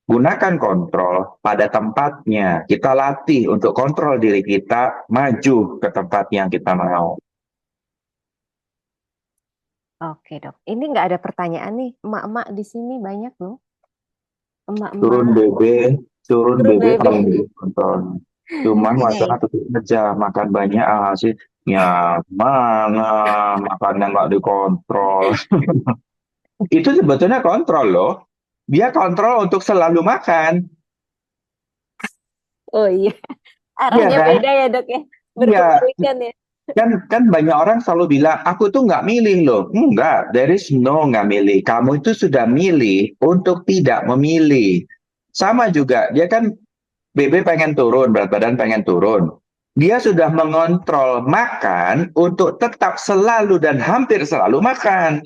Gunakan kontrol pada tempatnya. Kita latih untuk kontrol diri kita maju ke tempat yang kita mau. Oke dok, ini nggak ada pertanyaan nih. Emak-emak di sini banyak loh. Emak-emak. Turun bebek bebek. paling dikontrol. Cuman wacana tetap aja makan banyak sih. Ya mana makannya nggak dikontrol. Itu sebetulnya kontrol loh. Dia kontrol untuk selalu makan. Oh iya, Iya arahnya kan? beda ya dok ya. Iya. Berkebalikan ya. Kan banyak orang selalu bilang, aku tuh nggak milih loh. Enggak, there is no nggak milih. Kamu itu sudah milih untuk tidak memilih. Sama juga, dia kan BB pengen turun, berat badan pengen turun. Dia sudah mengontrol makan untuk tetap selalu dan hampir selalu makan.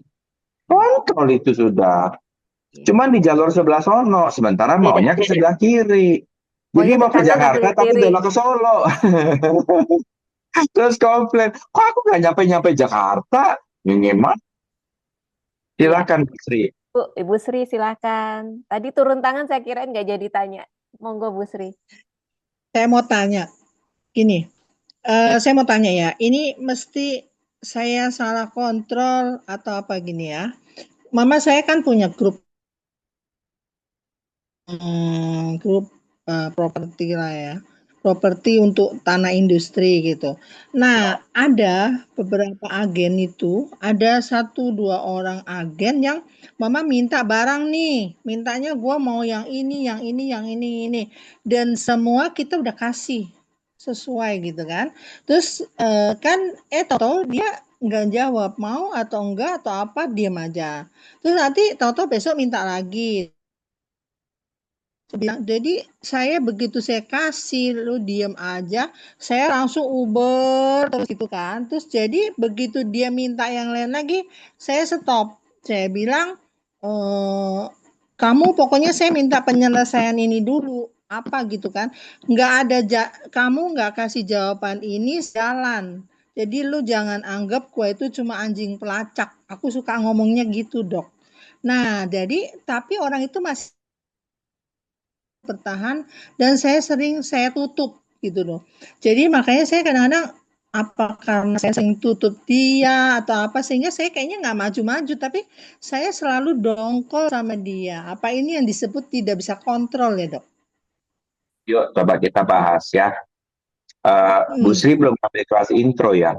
Kontrol itu sudah. Cuman di jalur sebelah sono, sementara Beda. maunya ke sebelah kiri. Jadi Maunya ke mau ke kanan tapi Jakarta ke tapi kiri. belok ke Solo. Terus komplain, kok aku nggak nyampe-nyampe Jakarta? Ini mah. Iya. Silakan Bu Sri. Bu, Ibu Sri silakan. Tadi turun tangan saya kirain nggak jadi tanya. Monggo Bu Sri. Saya mau tanya, gini, saya mau tanya ya, ini mesti saya salah kontrol atau apa gini ya? Mama saya kan punya grup properti lah ya, properti untuk tanah industri gitu. Nah, ada beberapa agen itu, ada 1-2 orang agen yang mama minta barang nih, mintanya gua mau yang ini, yang ini, yang ini, dan semua kita udah kasih sesuai gitu kan. Terus kan tahu dia nggak jawab mau atau enggak atau apa, diam aja. Terus nanti tahu-tahu besok minta lagi. Jadi saya begitu saya kasih, lu diem aja, saya langsung Uber terus gitu kan. Terus jadi begitu dia minta yang lain lagi, saya stop. Saya bilang, kamu pokoknya saya minta penyelesaian ini dulu, apa gitu kan. Nggak ada, kamu nggak kasih jawaban ini jalan. Jadi lu jangan anggap gua itu cuma anjing pelacak. Aku suka ngomongnya gitu, Dok. Nah, jadi tapi orang itu masih bertahan dan saya tutup gitu loh. Jadi makanya saya kadang-kadang apa karena saya sering tutup dia atau apa sehingga saya kayaknya nggak maju-maju tapi saya selalu dongkol sama dia. Apa ini yang disebut tidak bisa kontrol ya, Dok? Yuk coba kita bahas ya. Bu Hmm, Sri belum ambil kelas intro ya.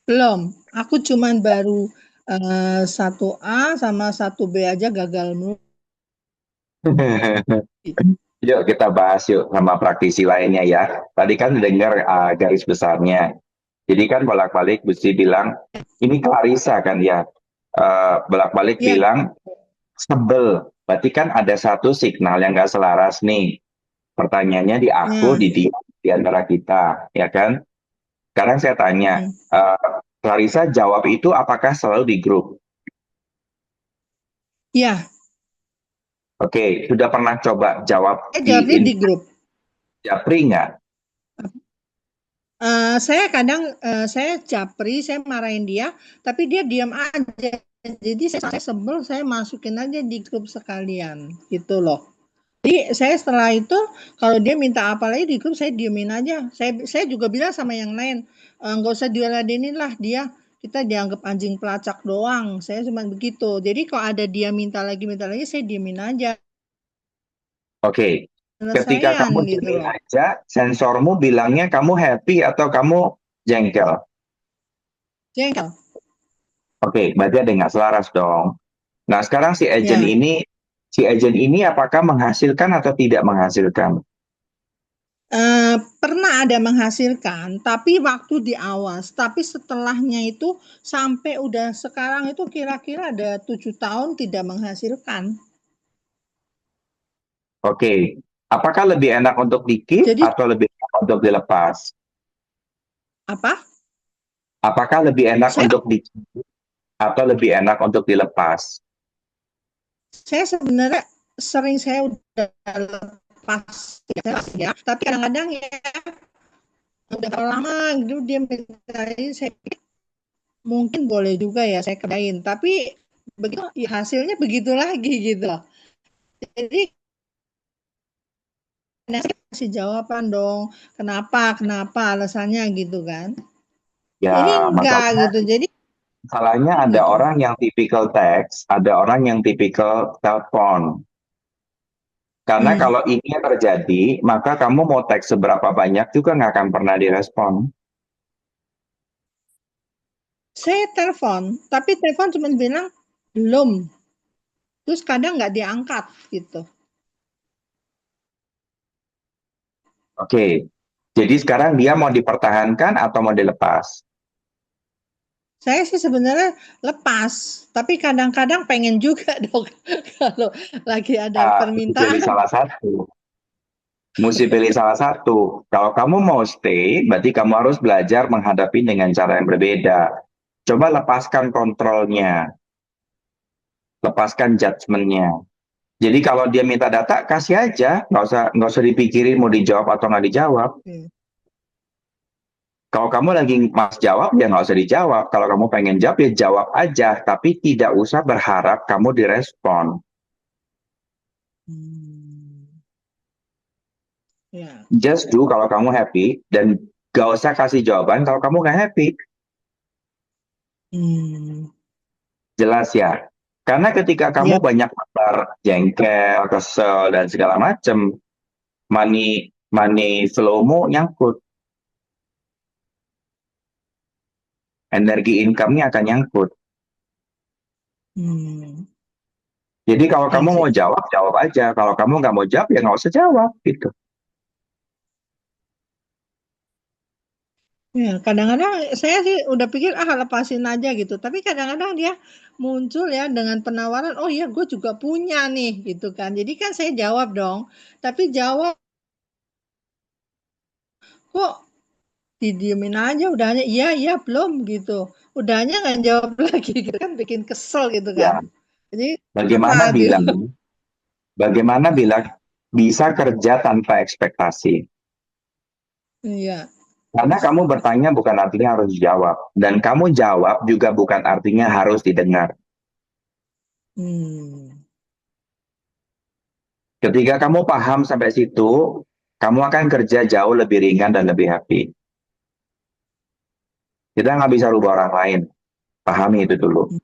belum. Aku cuman baru 1A sama 1B aja gagal mulu. Yuk kita bahas yuk sama praktisi lainnya ya. Tadi kan dengar garis besarnya. Jadi kan bolak-balik Bu Sri bilang, ini Clarissa kan ya. Bolak-balik Ya, bilang sebel. Berarti kan ada satu signal yang nggak selaras nih. Pertanyaannya di aku, ya, di antara kita, ya kan? Sekarang saya tanya, hmm. Clarissa jawab itu apakah selalu di grup? Ya, Oke, sudah pernah coba jawab saya di jawabnya di grup. Japri nggak? Saya kadang saya japri, saya marahin dia, tapi dia diam aja. Jadi saya sebel, saya masukin aja di grup sekalian, gitu loh. Jadi saya setelah itu kalau dia minta apa lagi di grup saya diemin aja. Saya juga bilang sama yang lain, nggak usah diladenin lah dia. Kita dianggap anjing pelacak doang. Saya cuma begitu. Jadi kalau ada dia minta lagi, saya diemin aja. Oke, ketika Penyelesaian kamu gitu diemin loh. aja, sensormu bilangnya kamu happy atau kamu jengkel? Jengkel. Oke, berarti ada nggak selaras dong. Nah, sekarang Ya. si agent ini apakah menghasilkan atau tidak menghasilkan? Pernah ada menghasilkan, tapi waktu di awal, tapi setelahnya itu sampai udah sekarang itu kira-kira ada 7 tahun tidak menghasilkan. Oke, apakah lebih enak untuk di-keep Jadi atau lebih enak untuk dilepas? apa? Apakah lebih enak Saya untuk di-keep atau lebih enak untuk dilepas? saya sebenarnya sering saya udah lepas ya, tapi kadang-kadang ya udah lama gitu dia minta ini, saya pikir mungkin boleh juga ya saya kerjain, tapi begitu ya hasilnya begitu lagi gitu loh. Jadi saya kasih jawaban dong, kenapa alasannya gitu kan. Ya, Ini enggak masalahnya, gitu, jadi masalahnya ada gitu. orang yang tipikal teks, ada orang yang tipikal telepon. Karena Hmm. kalau ini yang terjadi, maka kamu mau teks seberapa banyak juga nggak akan pernah direspon. Saya telepon, tapi telepon cuma bilang belum, terus kadang nggak diangkat gitu. Oke, jadi sekarang dia mau dipertahankan atau mau dilepas? Saya sih sebenarnya lepas, tapi kadang-kadang pengen juga dong kalau lagi ada Ah, itu jadi permintaan. salah satu. Mesti pilih salah satu. Kalau kamu mau stay, berarti kamu harus belajar menghadapi dengan cara yang berbeda. Coba lepaskan kontrolnya, lepaskan judgementnya. Jadi kalau dia minta data, kasih aja, nggak usah dipikirin mau dijawab atau nggak dijawab. Oke. Kalau kamu lagi mas jawab, ya nggak usah dijawab. Kalau kamu pengen jawab, ya jawab aja, tapi tidak usah berharap kamu direspon. Hmm. Ya. Just do kalau kamu happy, dan gak usah kasih jawaban kalau kamu nggak happy. Hmm. Jelas ya? Karena ketika kamu Ya. banyak kabar jengkel, kesel, dan segala macem, money flowmu nyangkut. Energi income-nya akan nyangkut. Hmm. Jadi kalau I kamu mau see. jawab, jawab aja. Kalau kamu nggak mau jawab, ya nggak usah jawab. Gitu. Ya, kadang-kadang saya sih udah pikir lepasin aja gitu. Tapi kadang-kadang dia muncul ya dengan penawaran, oh iya gue juga punya nih gitu kan. Jadi kan saya jawab dong. Tapi jawab kok didiemin aja udahnya iya belum gitu. Udahnya nggak jawab lagi gitu kan bikin kesel gitu kan. Ya, Jadi bagaimana apa gitu. bilang bisa kerja tanpa ekspektasi. Iya. Karena kamu bertanya bukan artinya harus jawab. Dan kamu jawab juga bukan artinya harus didengar. Hmm. Ketika kamu paham sampai situ, kamu akan kerja jauh lebih ringan dan lebih happy. Kita nggak bisa rubah orang lain. Pahami itu dulu.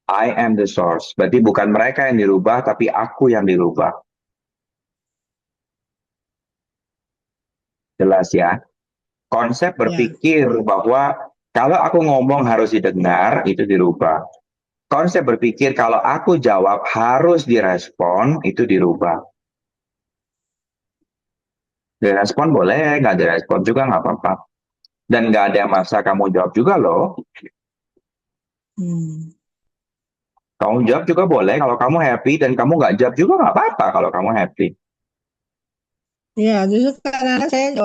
I am the source. Berarti bukan mereka yang dirubah, tapi aku yang dirubah. Jelas ya? Konsep Ya. berpikir bahwa kalau aku ngomong harus didengar, itu dirubah. Konsep berpikir kalau aku jawab harus direspon, itu dirubah. Direspon boleh, nggak direspon juga nggak apa-apa. Dan nggak ada yang maksa kamu jawab juga loh. Hmm. Kamu jawab juga boleh kalau kamu happy, dan kamu nggak jawab juga nggak apa-apa kalau kamu happy. Ya, justru karena saya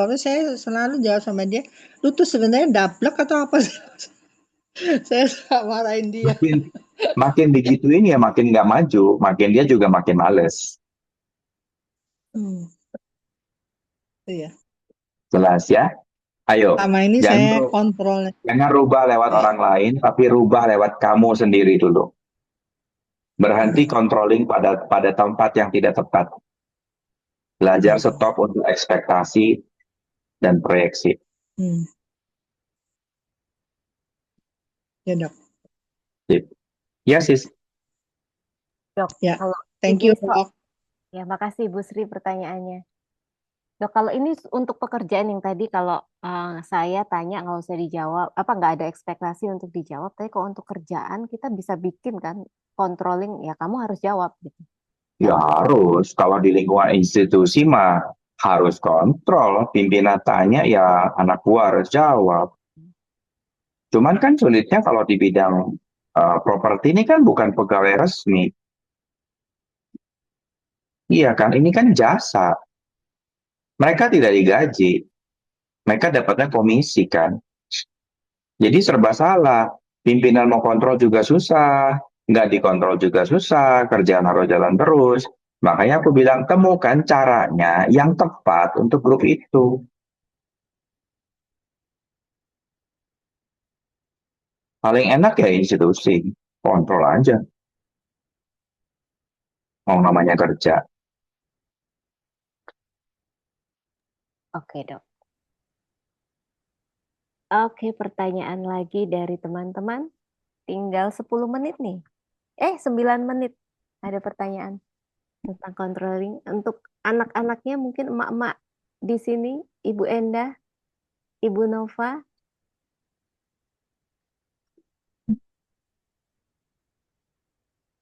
selalu jawab sama dia, lu tuh sebenarnya dablek atau apa sih? Saya suka marahin dia. Makin digituin ya makin nggak maju, makin dia juga makin males. Hmm. Iya. Jelas ya? Ayo, Selama ini saya kontrol. jangan rubah lewat Ya. orang lain, tapi rubah lewat kamu sendiri dulu. Berhenti controlling pada tempat yang tidak tepat. Belajar stop untuk ekspektasi dan proyeksi. Hmm. Ya dok. Sip. Ya sis. Dok, Ya. kalau Thank ini you dok. ya makasih Bu Sri pertanyaannya. Dok, kalau ini untuk pekerjaan yang tadi kalau saya tanya nggak usah dijawab, apa nggak ada ekspektasi untuk dijawab, tapi kalau untuk kerjaan kita bisa bikin kan controlling ya kamu harus jawab gitu. Ya harus. Kalau di lingkungan institusi mah harus kontrol. Pimpinan tanya ya anak buah harus jawab. Cuman kan sulitnya kalau di bidang properti ini kan bukan pegawai resmi. Iya kan, ini kan jasa. Mereka tidak digaji. Mereka dapatnya komisi kan. Jadi serba salah. Pimpinan mau kontrol juga susah. Nggak dikontrol juga susah. Kerjaan harus jalan terus. Makanya aku bilang temukan caranya yang tepat untuk grup itu. Paling enak ya institusi. Kontrol aja. Mau namanya kerja. Oke, Dok. Oke, pertanyaan lagi dari teman-teman. Tinggal 10 menit nih. 9 menit. Ada pertanyaan tentang controlling. Untuk anak-anaknya mungkin emak-emak di sini, Ibu Endah, Ibu Nova.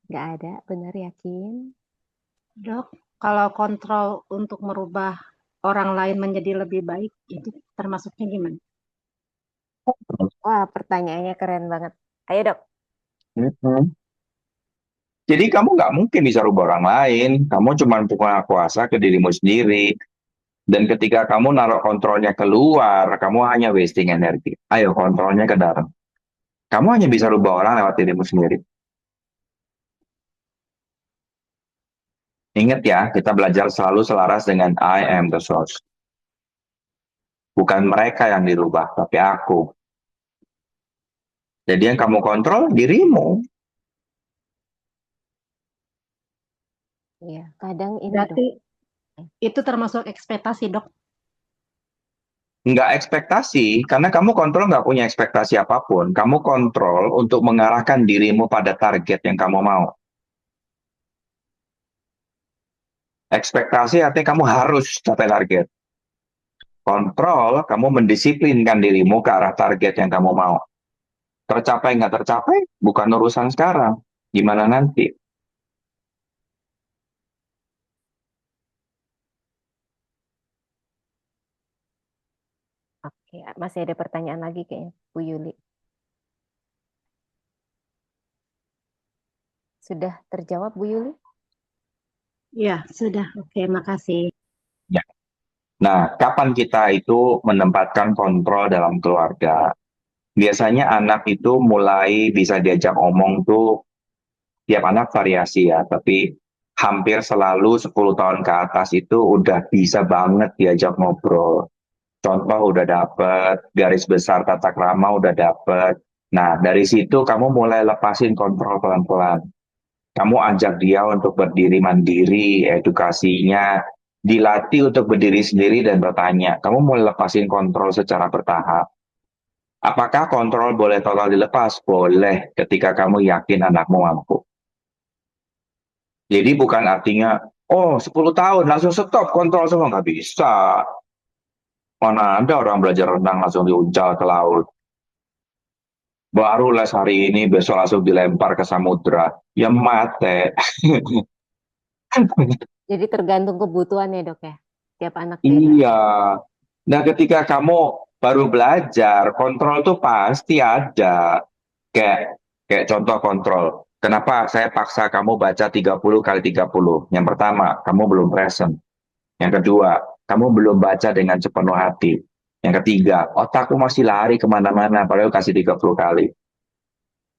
Nggak ada, benar yakin? Dok, kalau kontrol untuk merubah orang lain menjadi lebih baik, itu termasuknya gimana? Wah, pertanyaannya keren banget. Ayo, Dok. Jadi kamu nggak mungkin bisa rubah orang lain. Kamu cuma punya kuasa ke dirimu sendiri. Dan ketika kamu naruh kontrolnya keluar, kamu hanya wasting energi. Ayo kontrolnya ke dalam. Kamu hanya bisa rubah orang lewat dirimu sendiri. Ingat ya, kita belajar selalu selaras dengan I am the source. Bukan mereka yang dirubah, tapi aku. Jadi yang kamu kontrol dirimu. Iya, kadang ini dok. Berarti itu termasuk ekspektasi, Dok. Nggak ekspektasi, karena kamu kontrol nggak punya ekspektasi apapun. Kamu kontrol untuk mengarahkan dirimu pada target yang kamu mau. Ekspektasi artinya kamu harus capai target. Kontrol, kamu mendisiplinkan dirimu ke arah target yang kamu mau. Tercapai nggak tercapai, bukan urusan sekarang. Gimana nanti? Oke, masih ada pertanyaan lagi kayaknya, Bu Yuli. Sudah terjawab, Bu Yuli? Ya, sudah. Oke, makasih. Ya. Nah, kapan kita itu menempatkan kontrol dalam keluarga? Biasanya anak itu mulai bisa diajak omong tuh, tiap anak variasi ya, tapi hampir selalu 10 tahun ke atas itu udah bisa banget diajak ngobrol. Contoh udah dapet, garis besar tata krama udah dapet. Nah, dari situ kamu mulai lepasin kontrol pelan-pelan. Kamu ajak dia untuk berdiri mandiri, edukasinya dilatih untuk berdiri sendiri dan bertanya. Kamu mulai lepasin kontrol secara bertahap. Apakah kontrol boleh total dilepas? Boleh, ketika kamu yakin anakmu mampu. Jadi bukan artinya, oh 10 tahun langsung stop kontrol semua. Nggak bisa. Mana ada orang belajar renang langsung diuncal ke laut. Baru les hari ini, besok langsung dilempar ke samudra. Ya mate. Jadi tergantung kebutuhan ya dok ya, tiap anak beda. Iya. Nah, ketika kamu baru belajar, kontrol tuh pasti ada. Kayak kayak contoh kontrol. Kenapa saya paksa kamu baca 30 kali 30? Yang pertama, kamu belum present. Yang kedua, kamu belum baca dengan sepenuh hati. Yang ketiga, otakku masih lari kemana-mana, padahal kasih 30 kali.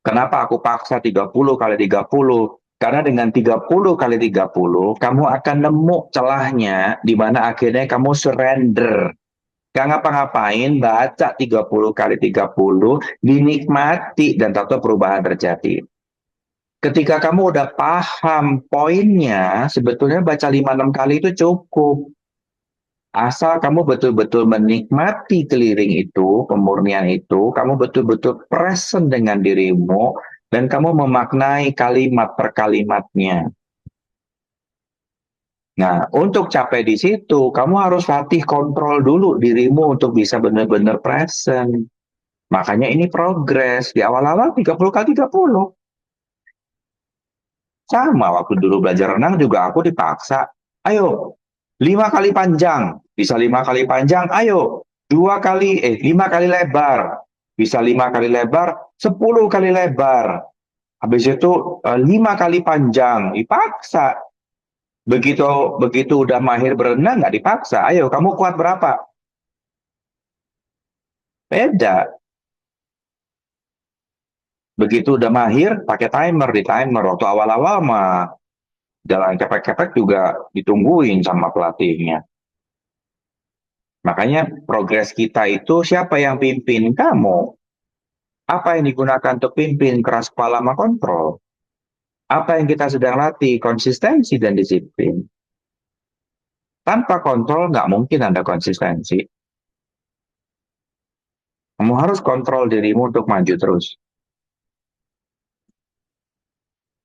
Kenapa aku paksa 30 kali 30? Karena dengan 30 kali 30, kamu akan nemu celahnya di mana akhirnya kamu surrender. Gak ngapa-ngapain, baca 30 kali 30, dinikmati, dan tahu perubahan terjadi. Ketika kamu udah paham poinnya, sebetulnya baca 5-6 kali itu cukup. Asal kamu betul-betul menikmati keliling itu, pemurnian itu, kamu betul-betul present dengan dirimu, dan kamu memaknai kalimat per kalimatnya. Nah, untuk capai di situ, kamu harus latih kontrol dulu dirimu untuk bisa benar-benar present. Makanya ini progres. Di awal-awal 30 kali 30. Sama, waktu dulu belajar renang juga aku dipaksa. Ayo, 5 kali panjang. Bisa 5 kali panjang, ayo. 5 kali lebar. Bisa 5 kali lebar, 10 kali lebar. Habis itu 5 kali panjang, dipaksa. Begitu udah mahir berenang, nggak dipaksa. Ayo, kamu kuat berapa? Beda. Begitu udah mahir, pakai timer di timer. Waktu awal-awal mah jalan kepek-kepek juga ditungguin sama pelatihnya. Makanya progres kita itu siapa yang pimpin? Kamu. Apa yang digunakan untuk pimpin? Keras kepala sama kontrol. Apa yang kita sedang latih? Konsistensi dan disiplin. Tanpa kontrol nggak mungkin ada konsistensi. Kamu harus kontrol dirimu untuk maju terus.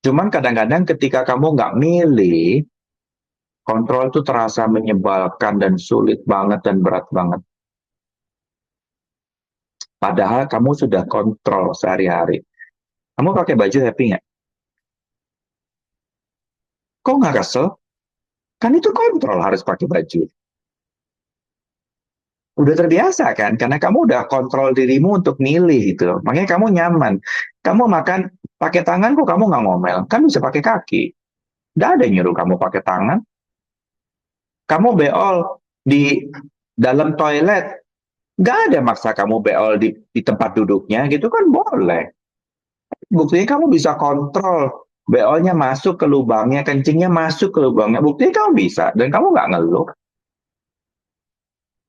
Cuman kadang-kadang ketika kamu nggak milih, kontrol itu terasa menyebalkan dan sulit banget dan berat banget. Padahal kamu sudah kontrol sehari-hari. Kamu pakai baju happy nggak? Kok nggak kesel? Kan itu kontrol harus pakai baju. Udah terbiasa kan? Karena kamu udah kontrol dirimu untuk milih gitu. Makanya kamu nyaman. Kamu makan pakai tangan kok kamu nggak ngomel. Kan bisa pakai kaki. Nggak ada yang nyuruh kamu pakai tangan. Kamu beol. di dalam toilet, nggak ada maksa kamu beol di tempat duduknya gitu kan boleh. Buktinya kamu bisa kontrol beolnya masuk ke lubangnya, kencingnya masuk ke lubangnya. Buktinya kamu bisa dan kamu nggak ngeluh.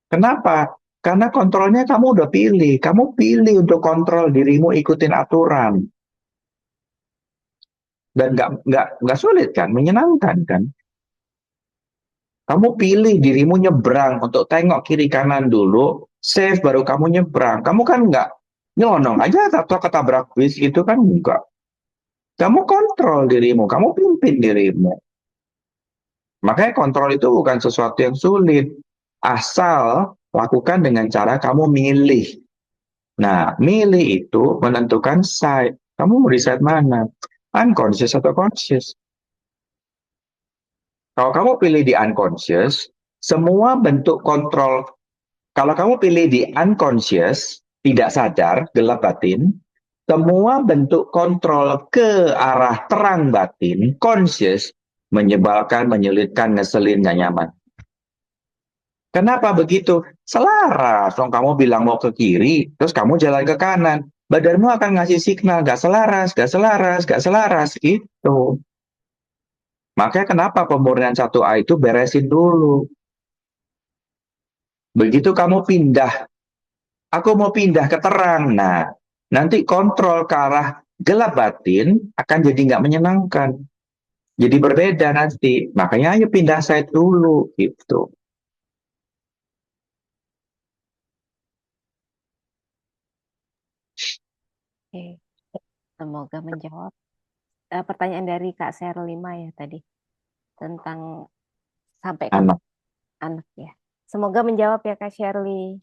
Kenapa? Karena kontrolnya kamu udah pilih. Kamu pilih untuk kontrol dirimu ikutin aturan. Dan nggak sulit kan, menyenangkan kan. Kamu pilih dirimu nyebrang untuk tengok kiri kanan dulu, save baru kamu nyebrang. Kamu kan nggak nyelonong aja atau ketabrak bis gitu kan enggak. Kamu kontrol dirimu, kamu pimpin dirimu. Makanya kontrol itu bukan sesuatu yang sulit. Asal lakukan dengan cara kamu milih. Nah, milih itu menentukan side. Kamu mau di side mana? Unconscious atau conscious? Kalau kamu pilih di unconscious, semua bentuk kontrol. Kalau kamu pilih di unconscious, tidak sadar, gelap batin, semua bentuk kontrol ke arah terang batin, conscious, menyebalkan, menyulitkan, ngeselin, gak nyaman. Kenapa begitu? Selaras. Dong kamu bilang mau ke kiri, terus kamu jalan ke kanan. Badanmu akan ngasih signal, gak selaras, gak selaras, gak selaras. Gitu. Makanya kenapa pemurnian 1A itu beresin dulu. Begitu kamu pindah, aku mau pindah ke terang. Nah, nanti kontrol ke arah gelap batin akan jadi nggak menyenangkan. Jadi berbeda nanti. Makanya ayo pindah side dulu. Gitu. Oke, semoga menjawab pertanyaan dari Kak Sherlima ya tadi tentang sampai ke Anak. anak ya. Semoga menjawab ya Kak Shirley.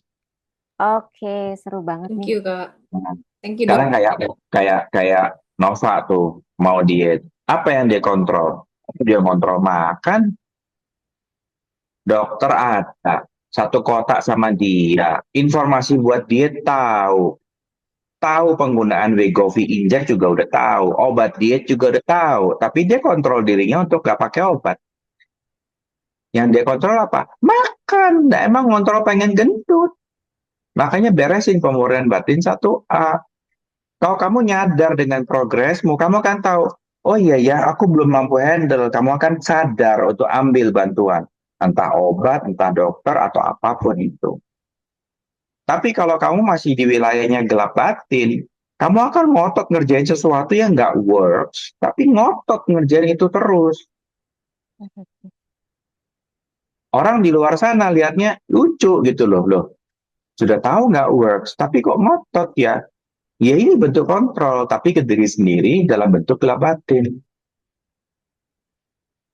Oke, seru banget Thank nih. you, Kak. Nah, Thank you, sekarang Dok. kayak Nova tuh mau diet. Apa yang dia kontrol? Dia kontrol makan. Dokter ada satu kotak sama dia. Informasi buat diet tahu. Tahu penggunaan Wegovy Inject juga udah tahu. Obat diet juga udah tahu. Tapi dia kontrol dirinya untuk gak pakai obat. Yang dia kontrol apa? Makan. Nah, emang kontrol pengen gendut. Makanya beresin pemurnian batin 1A. Kalau kamu nyadar dengan progresmu, kamu kan tahu, oh iya ya, aku belum mampu handle. Kamu akan sadar untuk ambil bantuan. Entah obat, entah dokter, atau apapun itu. Tapi kalau kamu masih di wilayahnya gelap batin, kamu akan ngotot ngerjain sesuatu yang nggak works, tapi ngotot ngerjain itu terus. Orang di luar sana lihatnya lucu gitu loh. Sudah tahu nggak works, tapi kok ngotot ya? Ya ini bentuk kontrol, tapi ke diri sendiri dalam bentuk gelap batin.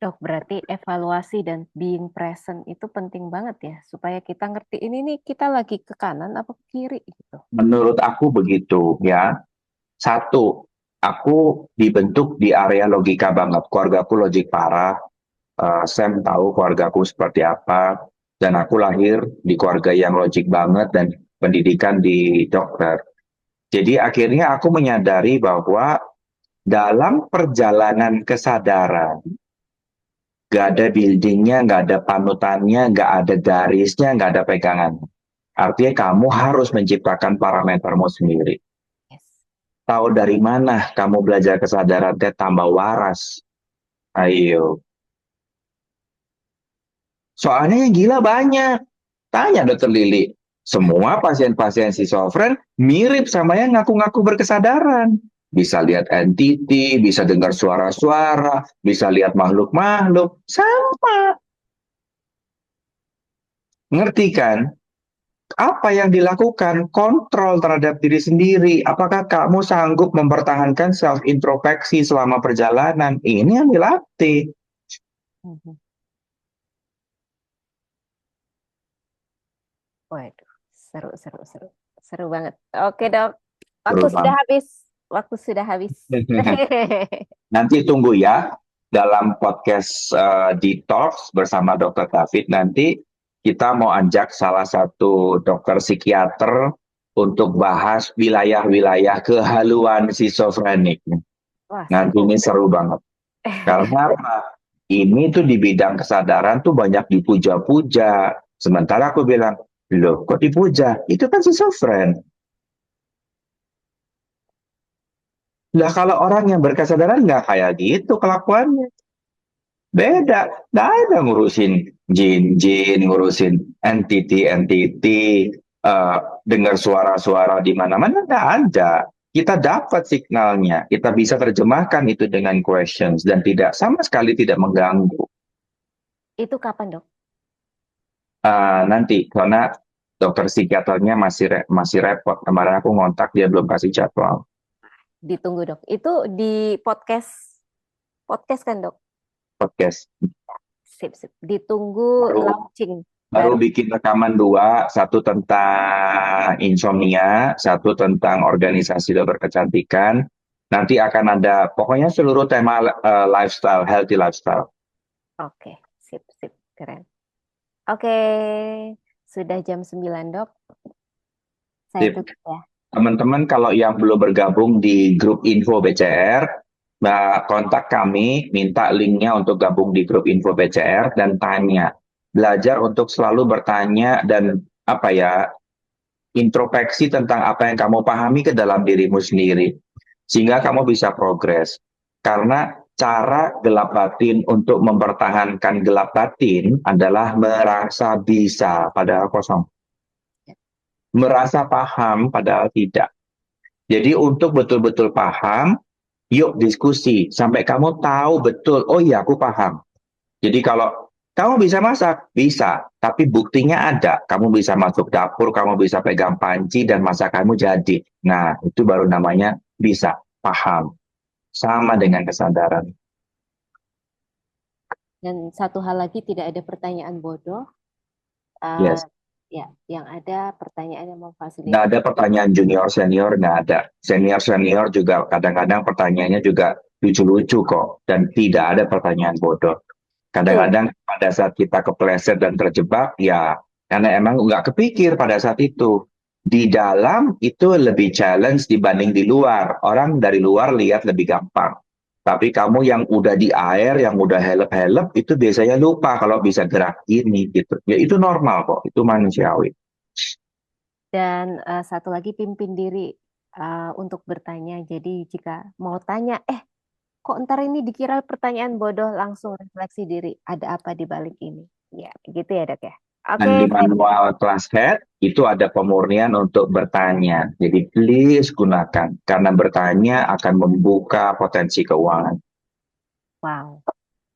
Dok, berarti evaluasi dan being present itu penting banget ya, supaya kita ngerti ini nih kita lagi ke kanan apa ke kiri gitu. Menurut aku begitu ya. Satu, aku dibentuk di area logika banget. Keluargaku logik parah. Sam tahu keluargaku seperti apa. Dan aku lahir di keluarga yang logik banget dan pendidikan di dokter. Jadi akhirnya aku menyadari bahwa dalam perjalanan kesadaran, gak ada buildingnya, gak ada panutannya, gak ada garisnya, gak ada pegangan. Artinya kamu harus menciptakan parametermu sendiri. Yes. Tahu dari mana kamu belajar kesadaran tambah waras? Ayo. Soalnya yang gila banyak. Tanya Dokter Lili. Semua pasien-pasien schizofren mirip sama yang ngaku-ngaku berkesadaran. Bisa lihat entity, bisa dengar suara-suara, bisa lihat makhluk-makhluk. Sama. Ngerti kan? Apa yang dilakukan? Kontrol terhadap diri sendiri. Apakah kamu sanggup mempertahankan self-introspeksi selama perjalanan? Ini yang dilatih. Waduh, seru banget. Oke dok, waktu sudah habis. Nanti tunggu ya dalam podcast Detox bersama Dr. David. Nanti kita mau ajak salah satu dokter psikiater untuk bahas wilayah-wilayah kehaluan schizofrenik. Nanti ini seru banget. Karena apa? Ini tuh di bidang kesadaran tuh banyak dipuja-puja. Sementara aku bilang, loh kok dipuja? Itu kan schizofren. Lah kalau orang yang berkesadaran nggak kayak gitu kelakuannya. Beda, nggak ada ngurusin jin-jin, ngurusin entity-entity, dengar suara-suara di mana-mana, nggak ada. Kita dapat signalnya, kita bisa terjemahkan itu dengan questions, dan tidak sama sekali tidak mengganggu. Itu kapan, Dok? Nanti, karena dokter psikiaternya masih repot. Kemarin aku ngontak, dia belum kasih jadwal. Ditunggu, Dok. Itu di podcast kan, Dok? Podcast. Sip. Ditunggu launching. Baru bikin rekaman 2, satu tentang insomnia, satu tentang organisasi dokter kecantikan. Nanti akan ada, pokoknya seluruh tema lifestyle, healthy lifestyle. Oke, sip, keren. Oke, sudah jam 9, Dok. Saya Sip. tutup ya. Teman-teman kalau yang belum bergabung di grup info BCR, kontak kami, minta linknya untuk gabung di grup info BCR dan tanya. Belajar untuk selalu bertanya dan introspeksi tentang apa yang kamu pahami ke dalam dirimu sendiri. Sehingga kamu bisa progres. Karena cara gelap batin untuk mempertahankan gelap batin adalah merasa bisa padahal kosong. Merasa paham padahal tidak. Jadi untuk betul-betul paham, yuk diskusi sampai kamu tahu betul, oh iya aku paham. Jadi kalau kamu bisa masak, bisa, tapi buktinya ada. Kamu bisa masuk dapur, kamu bisa pegang panci dan masakanmu jadi. Nah, itu baru namanya bisa paham. Sama dengan kesadaran. Dan satu hal lagi, tidak ada pertanyaan bodoh. Yes. Ya, yang ada pertanyaan yang memfasilitasi. Nggak ada pertanyaan junior senior, nggak ada. Senior juga kadang-kadang pertanyaannya juga lucu-lucu kok, dan tidak ada pertanyaan bodoh. Kadang-kadang pada saat kita kepleset dan terjebak, ya karena emang nggak kepikir pada saat itu. Di dalam itu lebih challenge dibanding di luar. Orang dari luar lihat lebih gampang. Tapi kamu yang udah di air, yang udah helep-helep, itu biasanya lupa kalau bisa gerak ini gitu. Ya itu normal kok, itu manusiawi. Dan satu lagi, pimpin diri untuk bertanya. Jadi jika mau tanya, kok ntar ini dikira pertanyaan bodoh, langsung refleksi diri. Ada apa di balik ini? Ya, gitu ya, Dok ya. Oke. Dan di manual class head itu ada pemurnian untuk bertanya. Jadi please gunakan. Karena bertanya akan membuka potensi keuangan. Wow.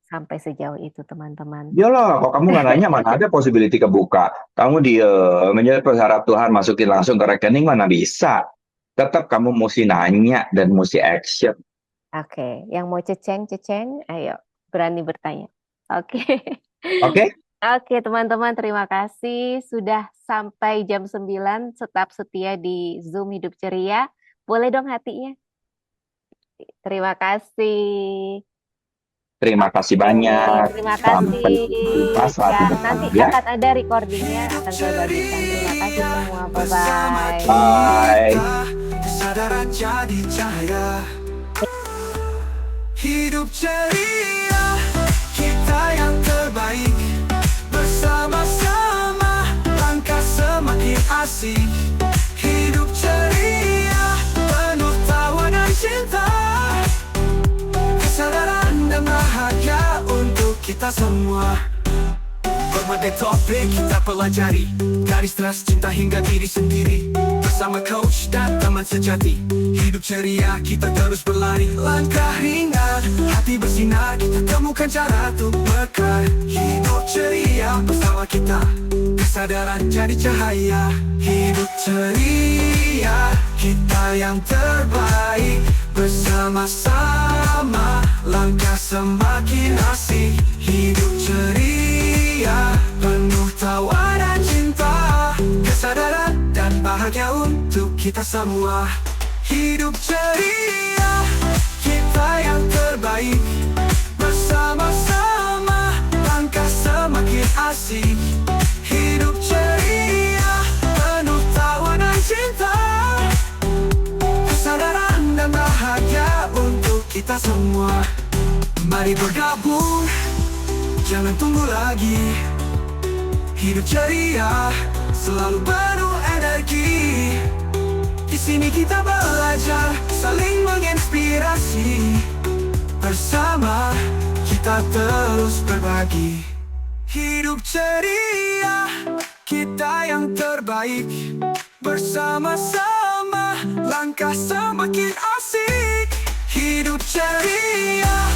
Sampai sejauh itu, teman-teman. Yalah, kok kamu nggak nanya, mana ada possibility kebuka. Kamu menjadi berharap Tuhan masukin langsung ke rekening, mana bisa. Tetap kamu mesti nanya dan mesti action. Oke, yang mau ceceng, ayo berani bertanya. Oke. Oke? Oke, teman-teman, terima kasih sudah sampai jam 9, tetap setia di Zoom Hidup Ceria. Boleh dong hatinya? Terima kasih. Terima kasih banyak. Terima kasih. Sampai Nanti ya. akan ada recordingnya, akan saya bagikan. Terima kasih semua. Bye-bye. Bye. Kesadaran jadi cahaya. Hidup ceria, kita yang terbaik. Bersama-sama, langkah semakin asik. Hidup ceria, penuh tawa dan cinta. Kesadaran dan bahagia untuk kita semua. Berbagai topik kita pelajari, dari stres, cinta hingga diri sendiri. Bersama coach dan teman sejati, hidup ceria kita terus berlari. Langkah ringan, hati bersinar, kita temukan cara untuk berkah. Hidup ceria bersama kita, kesadaran jadi cahaya. Hidup ceria, kita yang terbaik. Bersama-sama, langkah semakin asik. Hidup ceria, penuh tawa dan cinta. Kesadaran dan bahagia untuk kita semua. Hidup ceria, kita yang terbaik. Bersama-sama, langkah semakin asik. Hidup ceria, penuh tawa dan cinta. Kesadaran dan bahagia untuk kita semua. Mari bergabung, jangan tunggu lagi. Hidup ceria, selalu penuh energi. Di sini kita belajar, saling menginspirasi. Bersama kita terus berbagi. Hidup ceria, kita yang terbaik. Bersama-sama, langkah semakin asik. Hidup ceria.